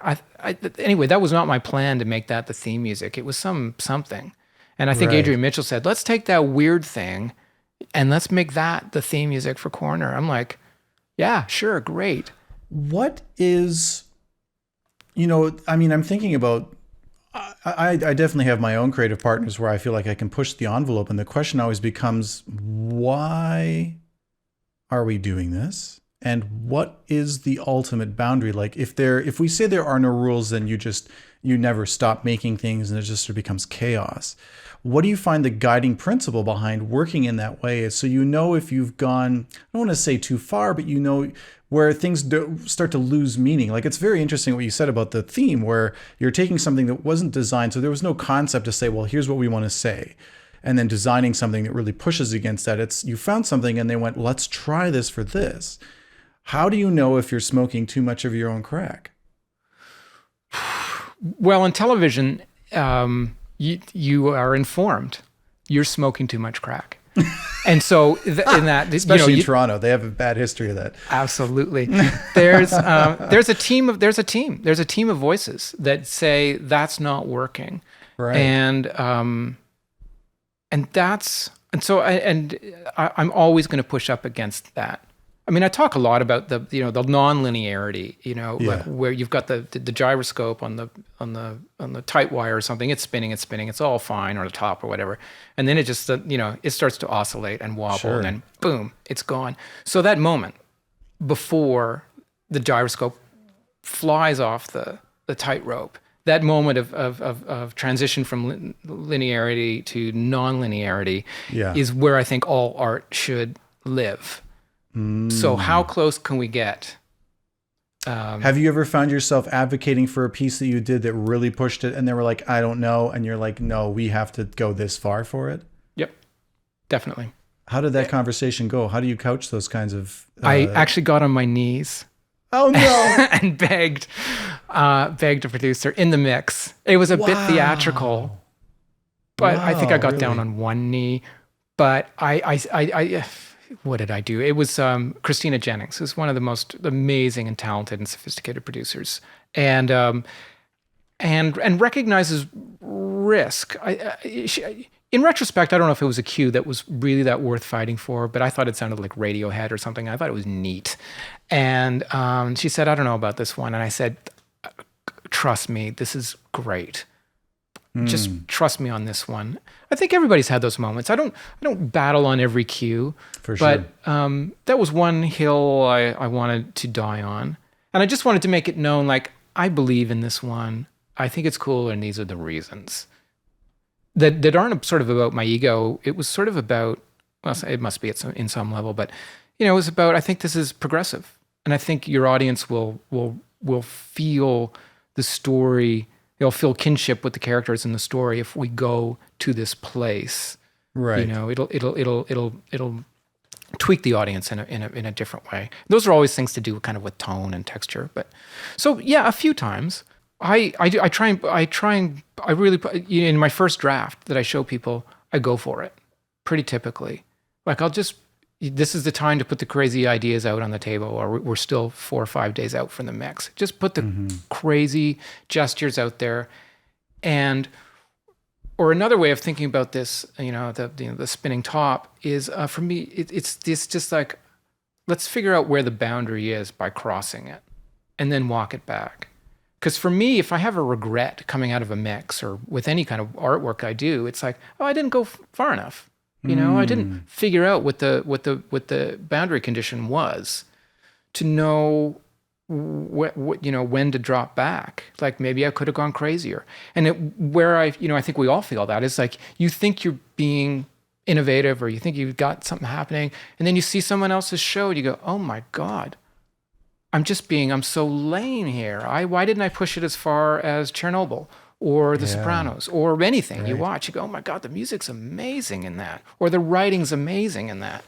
Anyway, that was not my plan to make that the theme music. It was something. And I think Adrian Mitchell said, let's take that weird thing and let's make that the theme music for Coroner. I'm like, yeah, sure, great. What is, I'm thinking about, I definitely have my own creative partners where I feel like I can push the envelope. And the question always becomes, why are we doing this? And what is the ultimate boundary? Like, if we say there are no rules, then you never stop making things and it just sort of becomes chaos. What do you find the guiding principle behind working in that way? So if you've gone, I don't want to say too far, but where things start to lose meaning. Like, it's very interesting what you said about the theme, where you're taking something that wasn't designed, so there was no concept to say, well, here's what we want to say, and then designing something that really pushes against that. You found something and they went, let's try this for this. How do you know if you're smoking too much of your own crack? Well, in television, you are informed you're smoking too much crack. And so in that, especially in Toronto, they have a bad history of that. Absolutely. There's a team of voices that say that's not working. Right. And so I'm always going to push up against that. I mean, I talk a lot about the non-linearity, like where you've got the gyroscope on the tight wire or something. It's spinning. It's all fine, or the top or whatever. And then it just, it starts to oscillate and wobble, Sure. and then boom, it's gone. So that moment before the gyroscope flies off the tightrope, that moment of transition from linearity to non-linearity is where I think all art should live. So how close can we get? Have you ever found yourself advocating for a piece that you did that really pushed it, and they were like, I don't know, and you're like, no, we have to go this far for it? Yep, definitely. How did that conversation go? How do you couch those kinds of... I actually got on my knees. Oh, no. And begged a producer in the mix. It was a bit theatrical, but I think I got down on one knee. But I what did I do? It was Christina Jennings, who's one of the most amazing and talented and sophisticated producers, and recognizes risk. In retrospect, I don't know if it was a cue that was really that worth fighting for, but I thought it sounded like Radiohead or something. I thought it was neat. And she said, I don't know about this one. And I said, trust me, this is great. Just trust me on this one. I think everybody's had those moments. I don't battle on every cue. For sure. But that was one hill I wanted to die on. And I just wanted to make it known, like, I believe in this one. I think it's cool, and these are the reasons. That aren't sort of about my ego. It was sort of about, well, it must be in some level, but it was about, I think this is progressive, and I think your audience will feel the story. They'll feel kinship with the characters in the story if we go to this place. Right. It'll tweak the audience in a different way. Those are always things to do kind of with tone and texture. But so yeah, a few times. I really, in my first draft that I show people, I go for it pretty typically. Like this is the time to put the crazy ideas out on the table, or we're still 4 or 5 days out from the mix. Just put the crazy gestures out there. Or another way of thinking about this, the spinning top is, for me, it's just like, let's figure out where the boundary is by crossing it and then walk it back. Because for me, if I have a regret coming out of a mix or with any kind of artwork I do, it's like, oh, I didn't go far enough. I didn't figure out what the boundary condition was to know when to drop back. Like maybe I could have gone crazier. And I think we all feel that is like, you think you're being innovative, or you think you've got something happening, and then you see someone else's show and you go, oh my God, I'm so lame here. Why didn't I push it as far as Chernobyl or The Sopranos or anything? Right. You watch, you go, oh my God, the music's amazing in that, or the writing's amazing in that.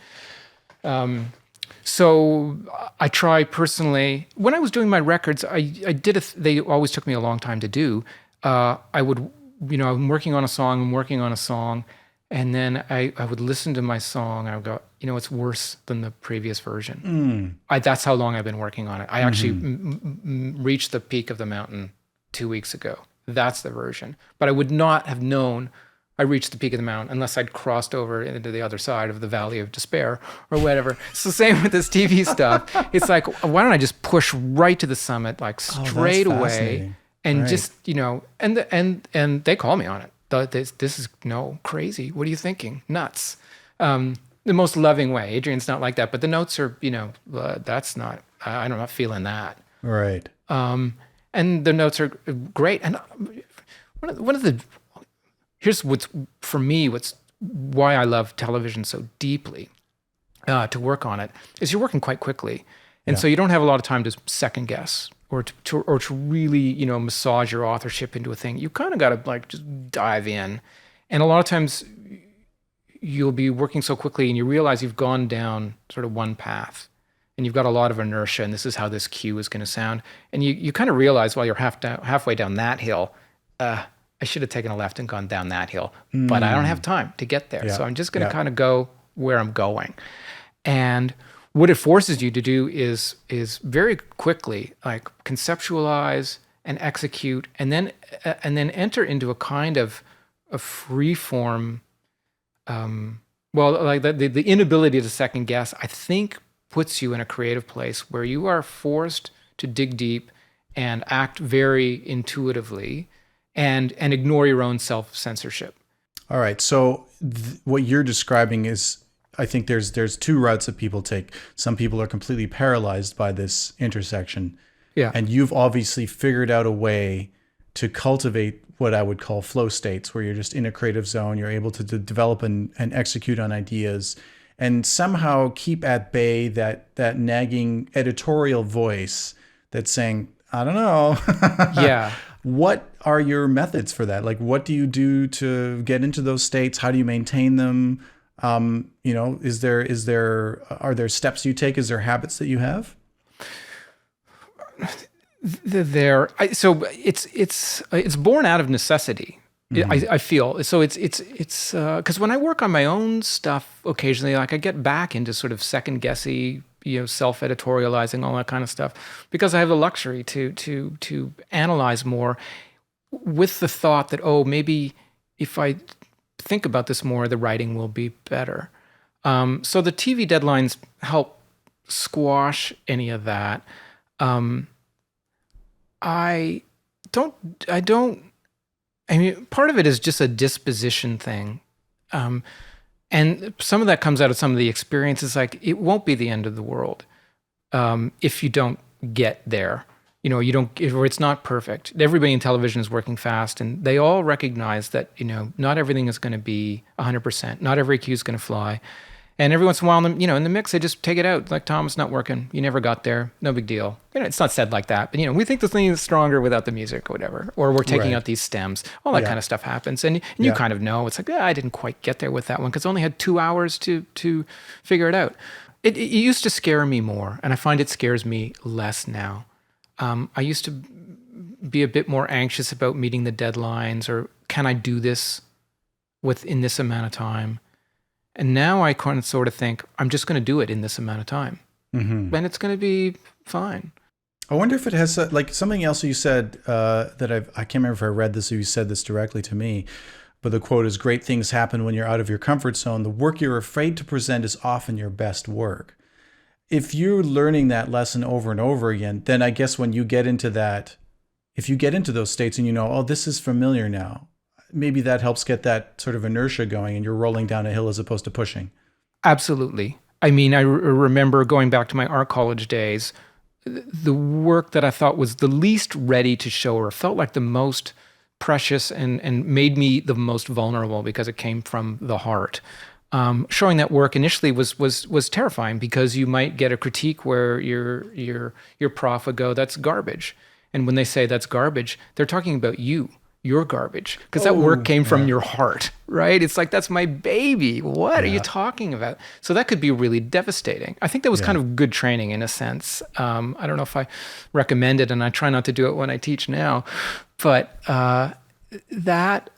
So I try personally, when I was doing my records, they always took me a long time to do. I'm working on a song, and then I would listen to my song, and I would go, it's worse than the previous version. That's how long I've been working on it. I actually reached the peak of the mountain 2 weeks ago. That's the version. But I would not have known I reached the peak of the mountain unless I'd crossed over into the other side of the Valley of Despair or whatever. It's the same with this TV stuff. It's like, why don't I just push right to the summit, like straight away, and just, and they call me on it. This is crazy. What are you thinking? Nuts. The most loving way. Adrian's not like that, but the notes are, that's not, I'm not feeling that. Right. And the notes are great. And here's why I love television so deeply, to work on it, is you're working quite quickly. And so you don't have a lot of time to second guess or to really, massage your authorship into a thing. You kind of got to just dive in. And a lot of times you'll be working so quickly and you realize you've gone down sort of one path and you've got a lot of inertia, and this is how this cue is going to sound. And you kind of realize while you're halfway down that hill, I should have taken a left and gone down that hill, but I don't have time to get there. Yeah. So I'm just going to kind of go where I'm going. And what it forces you to do is very quickly like conceptualize and execute, and then enter into a kind of a free form. Like the inability to second guess, I think, puts you in a creative place where you are forced to dig deep and act very intuitively, and ignore your own self-censorship. All right. So what you're describing is, I think there's two routes that people take. Some people are completely paralyzed by this intersection. Yeah. And you've obviously figured out a way to cultivate what I would call flow states, where you're just in a creative zone, you're able to develop and execute on ideas, and somehow keep at bay that nagging editorial voice that's saying, I don't know. Yeah. What are your methods for that? Like, what do you do to get into those states? How do you maintain them? Are there steps you take? Is there habits that you have? So it's born out of necessity. Mm-hmm. I feel so. It's because when I work on my own stuff occasionally, like I get back into sort of second guessy, self-editorializing, all that kind of stuff, because I have the luxury to analyze more with the thought that, oh, maybe if I think about this more, the writing will be better. So the TV deadlines help squash any of that. I mean, part of it is just a disposition thing. And some of that comes out of some of the experiences. Like, it won't be the end of the world if you don't get there. Or it's not perfect. Everybody in television is working fast, and they all recognize that, not everything is going to be 100%. Not every cue is going to fly. And every once in a while, in the mix, they just take it out. Like, Tom, it's not working. You never got there. No big deal. It's not said like that. But, we think this thing is stronger without the music or whatever. Or we're taking out these stems. All that kind of stuff happens. And you kind of know. It's like, I didn't quite get there with that one because I only had 2 hours to figure it out. It used to scare me more. And I find it scares me less now. I used to be a bit more anxious about meeting the deadlines, or can I do this within this amount of time? And now I kind of sort of think, I'm just going to do it in this amount of time. Mm-hmm. And it's going to be fine. I wonder if it has, like, something else you said that I can't remember if I read this or you said this directly to me, but the quote is, great things happen when you're out of your comfort zone. The work you're afraid to present is often your best work. If you're learning that lesson over and over again, then I guess when you get into that, if you get into those states and oh, this is familiar now, maybe that helps get that sort of inertia going and you're rolling down a hill as opposed to pushing. Absolutely. I mean, I remember going back to my art college days, the work that I thought was the least ready to show, or felt like the most precious and made me the most vulnerable because it came from the heart. Showing that work initially was terrifying, because you might get a critique where your prof would go, that's garbage. And when they say that's garbage, they're talking about your garbage, because that work came from your heart, right? It's like, that's my baby. What are you talking about? So that could be really devastating. I think that was kind of good training in a sense. I don't know if I recommend it, and I try not to do it when I teach now, but that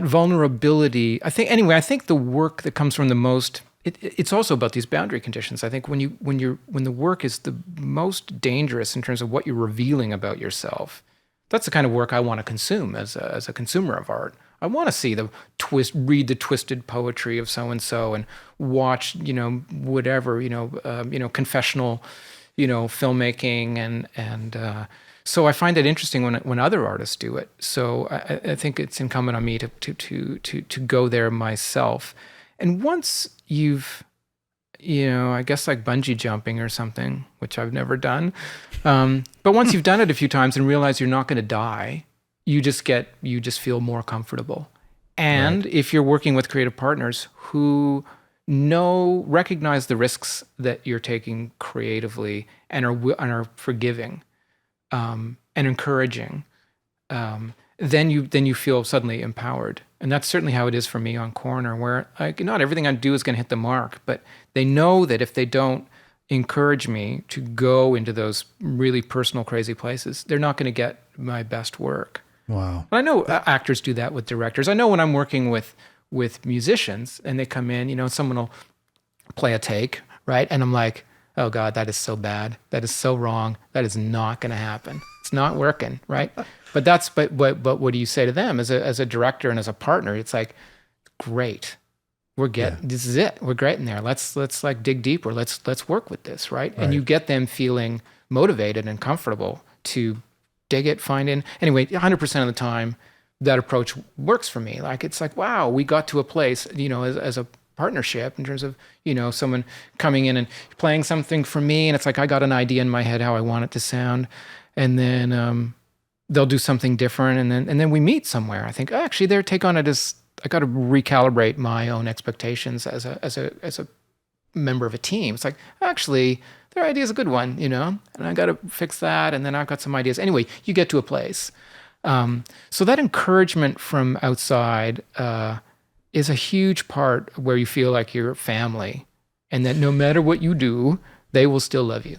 vulnerability, I think the work that comes from the most, it's also about these boundary conditions. I think when the work is the most dangerous in terms of what you're revealing about yourself, that's the kind of work I want to consume as a consumer of art. I want to see read the twisted poetry of so and so, and watch whatever confessional filmmaking, and so I find it interesting when other artists do it. So I think it's incumbent on me to go there myself. And once you've, I guess like bungee jumping or something, which I've never done, but once you've done it a few times and realize you're not going to die, you just feel more comfortable. And if you're working with creative partners who recognize the risks that you're taking creatively and are forgiving, and encouraging, then you feel suddenly empowered. And that's certainly how it is for me on Coroner, where not everything I do is going to hit the mark, but they know that if they don't encourage me to go into those really personal, crazy places, they're not going to get my best work. Wow. And I know actors do that with directors. I know when I'm working with musicians and they come in, someone will play a take, right? And I'm like, oh God, that is so bad. That is so wrong. That is not going to happen. It's not working, right? But what do you say to them as a director and as a partner? It's like, great. This is it. We're great in there. Let's like dig deeper. Let's work with this, right? And you get them feeling motivated and comfortable to dig it, find in. Anyway, 100% of the time, that approach works for me. Like, it's like, wow, we got to a place, as a partnership in terms of, someone coming in and playing something for me. And it's like, I got an idea in my head how I want it to sound. And then they'll do something different. And then we meet somewhere. I think, actually, their take on it is, I got to recalibrate my own expectations as a member of a team. It's like, actually, their idea is a good one, and I got to fix that. And then I've got some ideas. Anyway, you get to a place. So that encouragement from outside is a huge part where you feel like you're family, and that no matter what you do, they will still love you.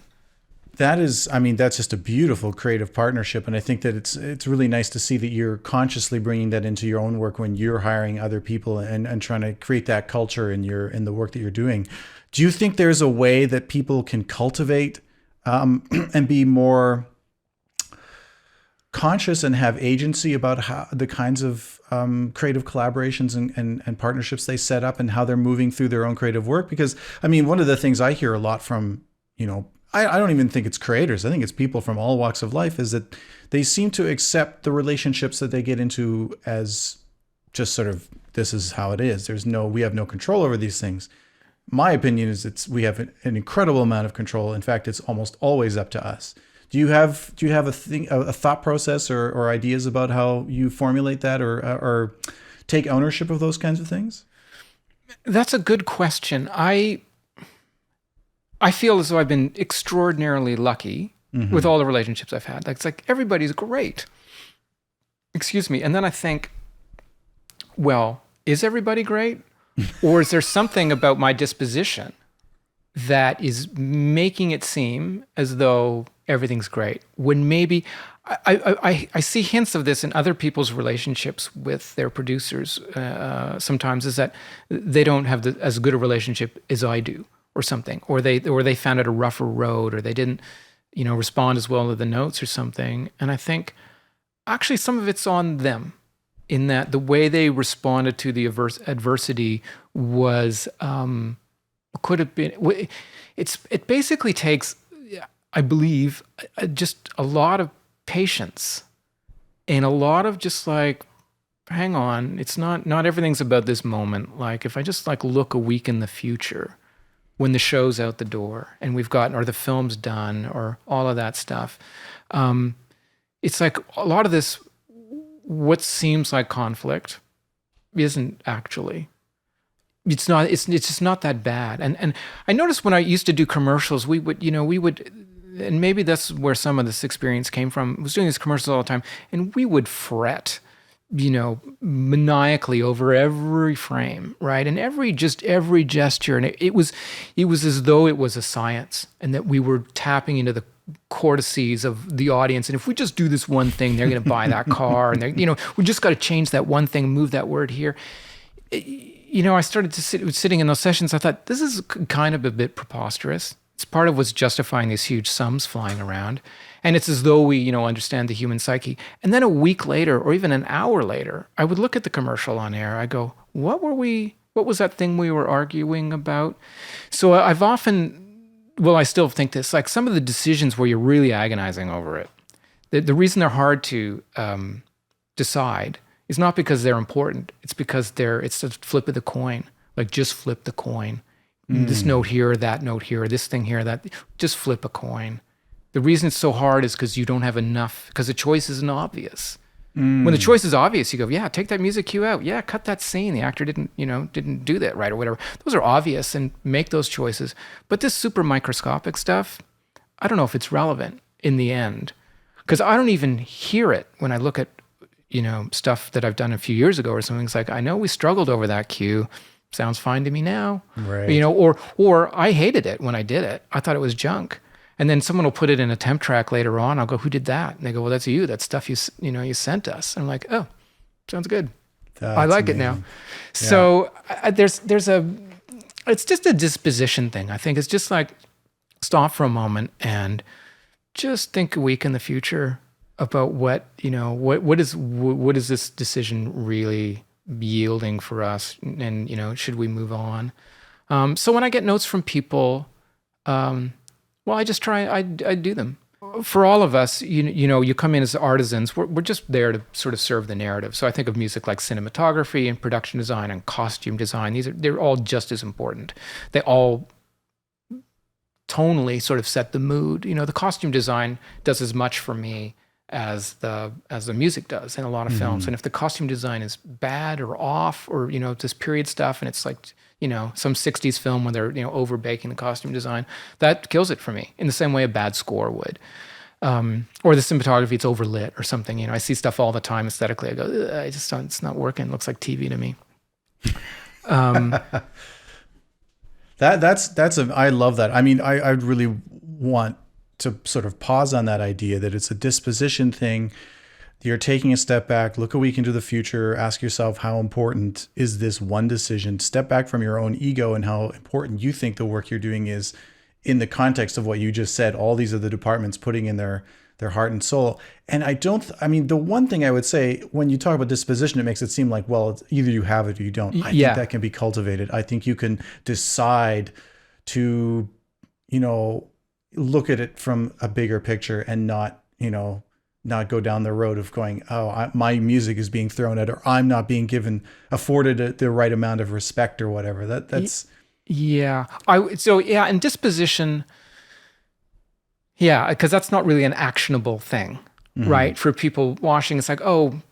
That's just a beautiful creative partnership. And I think that it's really nice to see that you're consciously bringing that into your own work when you're hiring other people and trying to create that culture in the work that you're doing. Do you think there's a way that people can cultivate and be more conscious and have agency about how the kinds of creative collaborations and partnerships they set up and how they're moving through their own creative work? Because, one of the things I hear a lot from, I don't even think it's creators. I think it's people from all walks of life, is that they seem to accept the relationships that they get into as just sort of, this is how it is. We have no control over these things. My opinion is we have an incredible amount of control. In fact, it's almost always up to us. Do you have a thought process or ideas about how you formulate that or take ownership of those kinds of things? That's a good question. I feel as though I've been extraordinarily lucky with all the relationships I've had. Like, it's like everybody's great. Excuse me. And then I think, well, is everybody great? Or is there something about my disposition that is making it seem as though everything's great, when maybe I see hints of this in other people's relationships with their producers sometimes, is that they don't have as good a relationship as I do, or something, or they found it a rougher road, or they didn't respond as well to the notes or something. And I think actually some of it's on them, in that the way they responded to the adversity was could have been. It basically takes, I believe, just a lot of patience and a lot of just like, hang on, it's not everything's about this moment. Like, if I just like look a week in the future, when the show's out the door and we've gotten, or the film's done, or all of that stuff, it's like a lot of this, what seems like conflict isn't actually. It's just not that bad. And I noticed when I used to do commercials, we would, and maybe that's where some of this experience came from. I was doing these commercials all the time, and we would fret, maniacally over every frame, right? And every gesture. And it was as though it was a science, and that we were tapping into the cortices of the audience. And if we just do this one thing, they're going to buy that car. And we just got to change that one thing, move that word here. I started to sitting in those sessions, I thought, this is kind of a bit preposterous. It's part of what's justifying these huge sums flying around. And it's as though we, understand the human psyche. And then a week later, or even an hour later, I would look at the commercial on air. I go, what was that thing we were arguing about? So I've often, I still think this, like some of the decisions where you're really agonizing over it, the reason they're hard to decide is not because they're important. It's because it's a flip of the coin. Like, just flip the coin. This note here, that note here, this thing here, that. Just flip a coin. The reason it's so hard is because you don't have enough, because the choice isn't obvious. When the choice is obvious, you go, yeah, take that music cue out. Yeah, cut that scene. The actor didn't do that right, or whatever. Those are obvious, and make those choices. But this super microscopic stuff, I don't know if it's relevant in the end, because I don't even hear it when I look at stuff that I've done a few years ago or something. It's like, I know we struggled over that cue. Sounds fine to me now. Right. Or I hated it when I did it. I thought it was junk. And then someone will put it in a temp track later on. I'll go, who did that? And they go, well, that's you. That's stuff you sent us. And I'm like, oh, sounds good. I like it now. Yeah. So it's just a disposition thing. I think it's just like stop for a moment and just think a week in the future about what is this decision really yielding for us, and should we move on? So when I get notes from people, I just try. I do them. For all of us, you come in as artisans. We're just there to sort of serve the narrative. So I think of music like cinematography and production design and costume design. They're all just as important. They all tonally sort of set the mood. The costume design does as much for me as the music does in a lot of films. And if the costume design is bad or off, or this period stuff, and it's like some 60s film when they're over baking the costume design, that kills it for me in the same way a bad score would. Or the cinematography, it's overlit or something. I see stuff all the time aesthetically. I go, I just don't, it's not working. It looks like TV to me. I love that. I mean, I'd really want to sort of pause on that idea that it's a disposition thing. You're taking a step back, look a week into the future, ask yourself, how important is this one decision? Step back from your own ego and how important you think the work you're doing is in the context of what you just said. All these are the departments putting in their heart and soul. And the one thing I would say, when you talk about disposition, it makes it seem like, well, it's either you have it or you don't. I think that can be cultivated. I think you can decide to, look at it from a bigger picture and not go down the road of going, my music is being thrown at, or I'm not being afforded the right amount of respect or whatever. That's. Yeah. And disposition. Yeah. Because that's not really an actionable thing, right? For people watching, it's like,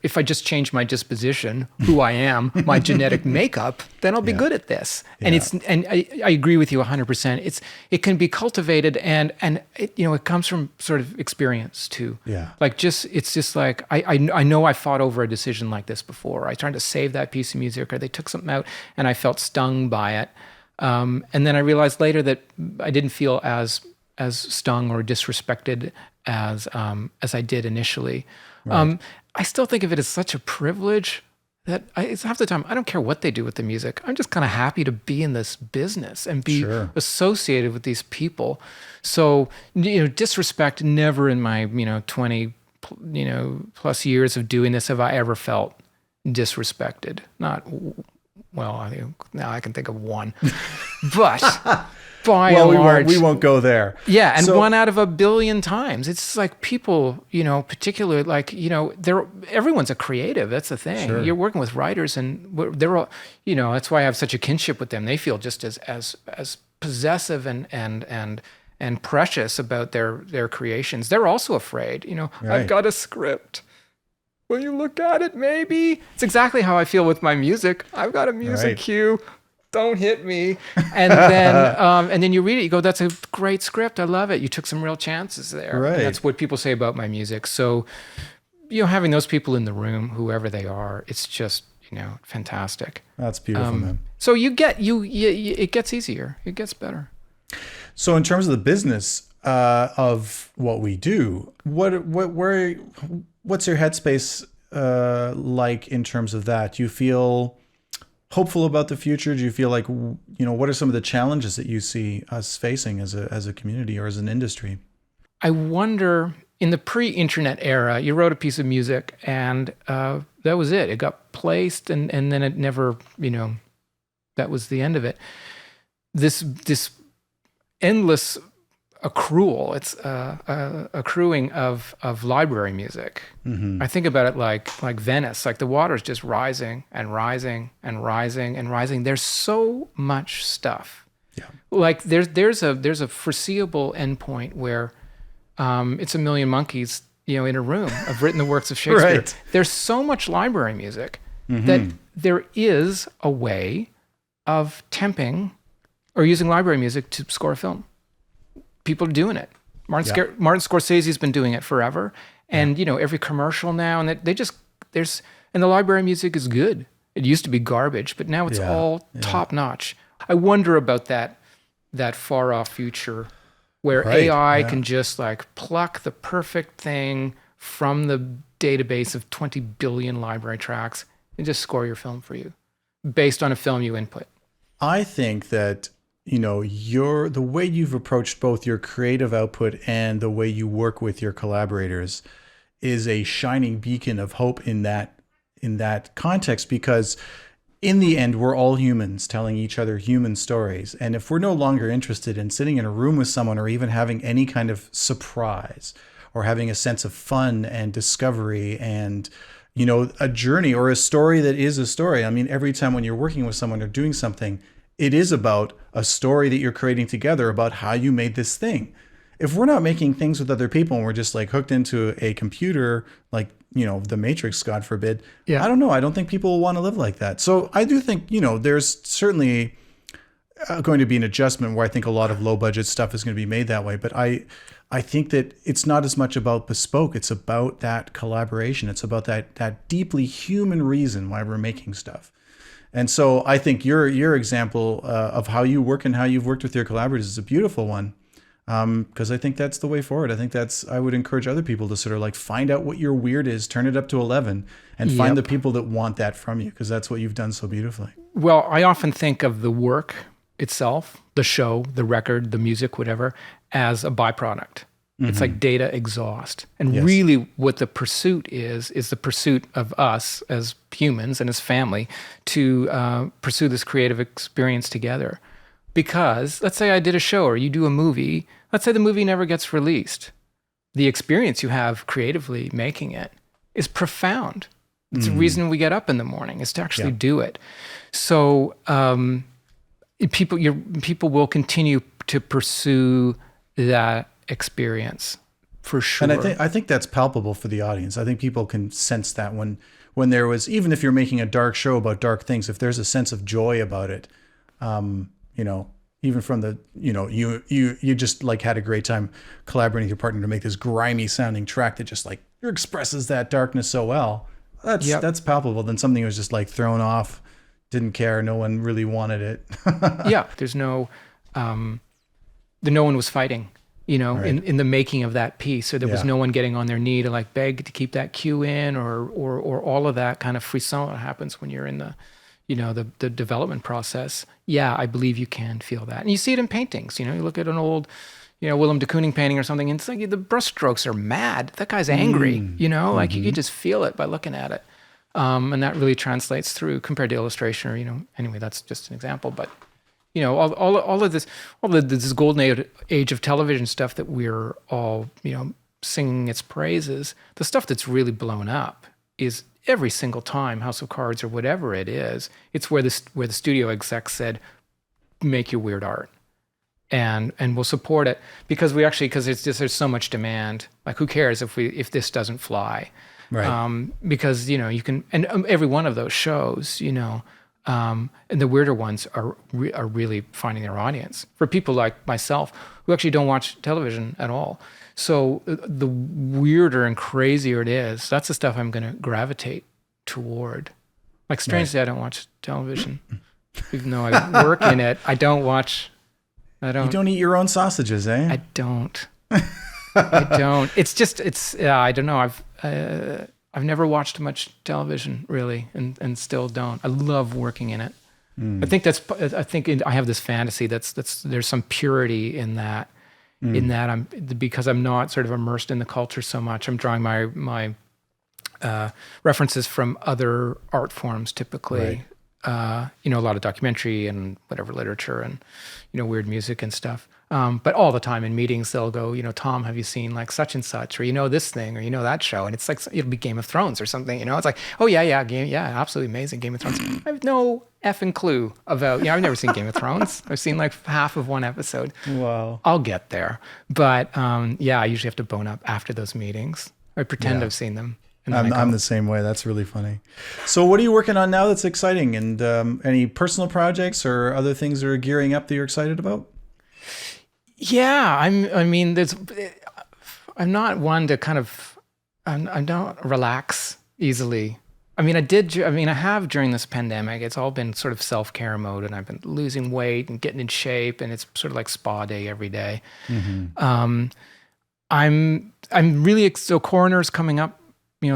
if I just change my disposition, who I am, my genetic makeup, then I'll be good at this. And I agree with you 100%. It can be cultivated, and it comes from sort of experience too. Yeah. Like it's just like, I know I fought over a decision like this before. I tried to save that piece of music, or they took something out and I felt stung by it. And then I realized later that I didn't feel as stung or disrespected as I did initially. Right. I still think of it as such a privilege that it's half the time I don't care what they do with the music. I'm just kind of happy to be in this business and be associated with these people. So disrespect, never in my 20 plus years of doing this have I ever felt disrespected. Not well. Now I can think of one, but. By and large, we won't go there. Yeah, and 1 out of a billion times. It's like people, particularly like, everyone's a creative. That's the thing. Sure. You're working with writers, and they're all, that's why I have such a kinship with them. They feel just as possessive and precious about their creations. They're also afraid. Right. I've got a script. Will you look at it? Maybe. It's exactly how I feel with my music. I've got a music cue. Don't hit me. And then you read it, you go, that's a great script. I love it. You took some real chances there. Right. And that's what people say about my music. So, having those people in the room, whoever they are, it's just, fantastic. That's beautiful, man. So it gets easier. It gets better. So in terms of the business of what we do, what's your headspace like in terms of that? Do you feel hopeful about the future? Do you feel like, what are some of the challenges that you see us facing as a community or as an industry? I wonder, in the pre-internet era, you wrote a piece of music and that was it. It got placed and then it never, that was the end of it. This endless accrual, it's accruing of library music. Mm-hmm. I think about it like Venice, like the water's just rising and rising and rising and rising. There's so much stuff. Yeah. Like there's a foreseeable endpoint where it's a million monkeys, in a room have written the works of Shakespeare. Right. There's so much library music that there is a way of temping or using library music to score a film. People are doing it. Martin Scorsese's been doing it forever, and every commercial now, and and the library music is good. It used to be garbage, but now it's all top notch. I wonder about that far off future where Right, AI yeah. can just like pluck the perfect thing from the database of 20 billion library tracks and just score your film for you based on a film you input. I think that, the way you've approached both your creative output and the way you work with your collaborators is a shining beacon of hope in that context, because in the end, we're all humans telling each other human stories. And if we're no longer interested in sitting in a room with someone or even having any kind of surprise or having a sense of fun and discovery and, a journey or a story that is a story. I mean, every time when you're working with someone or doing something, it is about a story that you're creating together about how you made this thing. If we're not making things with other people and we're just like hooked into a computer, like, the Matrix, God forbid, Yeah. I don't know. I don't think people will want to live like that. So I do think, there's certainly going to be an adjustment where I think a lot of low budget stuff is going to be made that way. But I think that it's not as much about bespoke. It's about that collaboration. It's about that deeply human reason why we're making stuff. And so I think your example of how you work and how you've worked with your collaborators is a beautiful one. Because I think that's the way forward. I would encourage other people to sort of like find out what your weird is, turn it up to 11, and find the people that want that from you, because that's what you've done so beautifully. Well, I often think of the work itself, the show, the record, the music, whatever, as a byproduct. It's like data exhaust. And really what the pursuit is the pursuit of us as humans and as family to pursue this creative experience together. Because let's say I did a show or you do a movie, let's say the movie never gets released. The experience you have creatively making it is profound. It's the reason we get up in the morning, is to actually do it. So people will continue to pursue that experience for sure. And I think that's palpable for the audience. I think people can sense that when there was, even if you're making a dark show about dark things, if there's a sense of joy about it, even from the, you just like had a great time collaborating with your partner to make this grimy sounding track that just like expresses that darkness so well. That's palpable than something that was just like thrown off, didn't care, no one really wanted it. There's no one was fighting, right. in the making of that piece, or there was no one getting on their knee to like beg to keep that cue in, or all of that kind of frisson that happens when you're in the the development process. I believe you can feel that. And you see it in paintings. You look at an old, Willem de Kooning painting or something, and it's like the brush strokes are mad. That guy's angry, like you can just feel it by looking at it. And that really translates through compared to illustration or, anyway, that's just an example. But, all of this golden age of television stuff that we're all, singing its praises, the stuff that's really blown up is every single time, House of Cards or whatever it is, it's where the studio execs said, make your weird art, and we'll support it because there's so much demand. Like, who cares if this doesn't fly, right? Because you can, and every one of those shows, and the weirder ones are really finding their audience for people like myself who actually don't watch television at all. So the weirder and crazier it is, that's the stuff I'm going to gravitate toward. Like, strangely, right. I don't watch television. Even though I work in it, I don't. You don't eat your own sausages, eh? I don't. I don't. I don't know. I've never watched much television really, and still don't. I love working in it. I think I have this fantasy that's there's some purity in that. In that because I'm not sort of immersed in the culture so much. I'm drawing my references from other art forms typically. Right. A lot of documentary and whatever literature and weird music and stuff. But all the time in meetings they'll go, Tom, have you seen like such and such, or this thing, or that show? And it's like it'll be Game of Thrones or something. It's like, oh yeah, absolutely amazing Game of Thrones. I have no effing clue about. I've never seen Game of Thrones. I've seen like half of one episode. Wow. I'll get there, but I usually have to bone up after those meetings. I pretend I've seen them. I'm the same way. That's really funny. So what are you working on now that's exciting? And any personal projects or other things that are gearing up that you're excited about? Yeah, I'm not one to kind of, I don't relax easily. I mean, I have during this pandemic. It's all been sort of self-care mode, and I've been losing weight and getting in shape, and it's sort of like spa day every day. I'm really, so Coroner's coming up,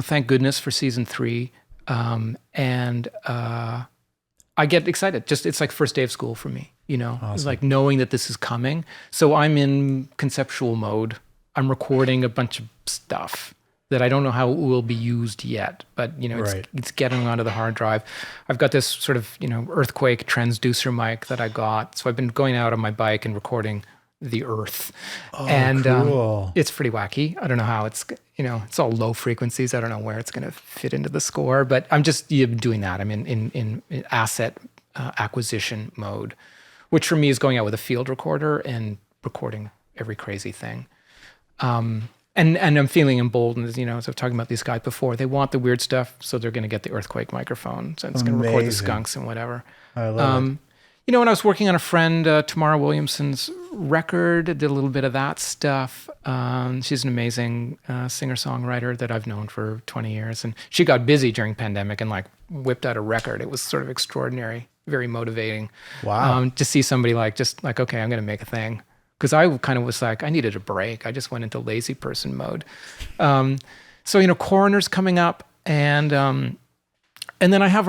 thank goodness for season 3. And I get excited. It's like first day of school for me, Awesome. It's like knowing that this is coming. So I'm in conceptual mode. I'm recording a bunch of stuff that I don't know how it will be used yet, but it's getting onto the hard drive. I've got this sort of, earthquake transducer mic that I got. So I've been going out on my bike and recording the earth. And cool. It's pretty wacky. I don't know how it's, it's all low frequencies. I don't know where it's going to fit into the score, but I'm just doing that. I'm in asset acquisition mode, which for me is going out with a field recorder and recording every crazy thing. And I'm feeling emboldened, as I was talking about these guys before. They want the weird stuff, so they're going to get the earthquake microphone. So it's going to record the skunks and whatever. I love it. When I was working on a friend, Tamara Williamson's record, did a little bit of that stuff. She's an amazing singer-songwriter that I've known for 20 years. And she got busy during pandemic and whipped out a record. It was sort of extraordinary, very motivating. Wow. To see somebody okay, I'm going to make a thing. Because I kind of was I needed a break. I just went into lazy person mode. So, Coroner's coming up. And then I have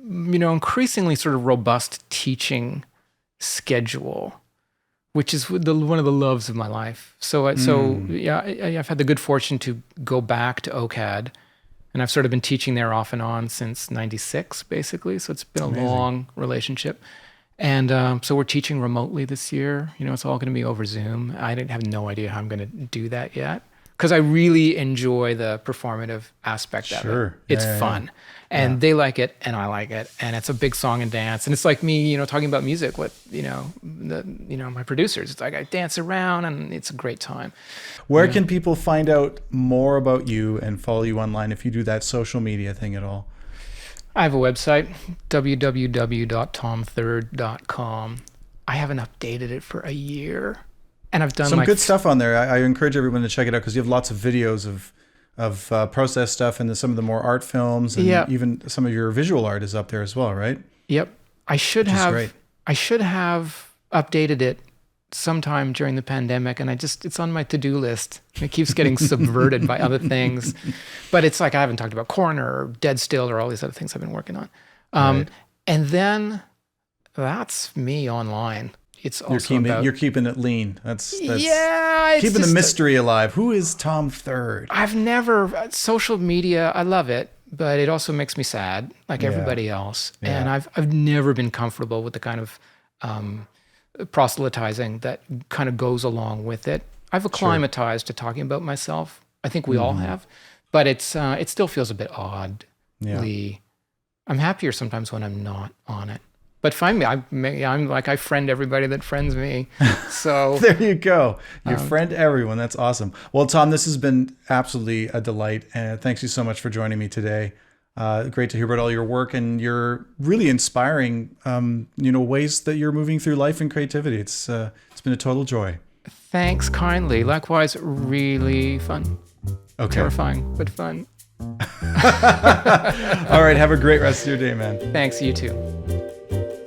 increasingly sort of robust teaching schedule, which is one of the loves of my life. So I've had the good fortune to go back to OCAD, and I've sort of been teaching there off and on since '96, basically. So it's been a long relationship. And so we're teaching remotely this year. It's all going to be over Zoom. I have no idea how I'm going to do that yet, because I really enjoy the performative aspect of it. It's fun. And they like it, and I like it, and it's a big song and dance. And it's like me, talking about music with, my producers. It's like I dance around, and it's a great time. Where can people find out more about you and follow you online if you do that social media thing at all? I have a website, www.tomthird.com. I haven't updated it for a year, and I've done some good stuff on there. I encourage everyone to check it out because you have lots of videos of process stuff and some of the more art films, and even some of your visual art is up there as well, right? Yep. I should have updated it sometime during the pandemic, and it's on my to-do list. It keeps getting subverted by other things, but it's like I haven't talked about Coroner or Dead Still or all these other things I've been working on. And then that's me online. It's also you're keeping it lean. That's keeping the mystery alive. Who is Tom Third? Social media, I love it, but it also makes me sad, like everybody else. Yeah. And I've never been comfortable with the kind of proselytizing that kind of goes along with it. I've acclimatized to talking about myself. I think we all have, but it still feels a bit odd. Yeah. I'm happier sometimes when I'm not on it. But find me. I'm like, I friend everybody that friends me. So there you go. You friend everyone. That's awesome. Well, Tom, this has been absolutely a delight. And thanks you so much for joining me today. Great to hear about all your work and your really inspiring, ways that you're moving through life and creativity. It's been a total joy. Thanks kindly. Likewise, really fun. Okay. Terrifying, but fun. All right. Have a great rest of your day, man. Thanks. You too.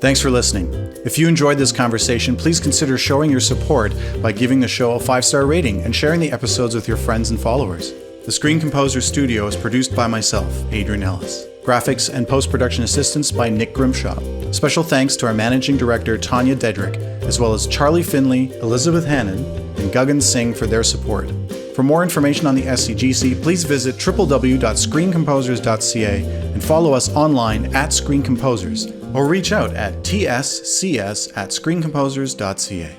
Thanks for listening. If you enjoyed this conversation, please consider showing your support by giving the show a 5-star rating and sharing the episodes with your friends and followers. The Screen Composer Studio is produced by myself, Adrian Ellis. Graphics and post-production assistance by Nick Grimshaw. Special thanks to our managing director, Tanya Dedrick, as well as Charlie Finley, Elizabeth Hannon, and Guggan Singh for their support. For more information on the SCGC, please visit www.screencomposers.ca and follow us online at Screen Composers, or reach out at tscs@screencomposers.ca.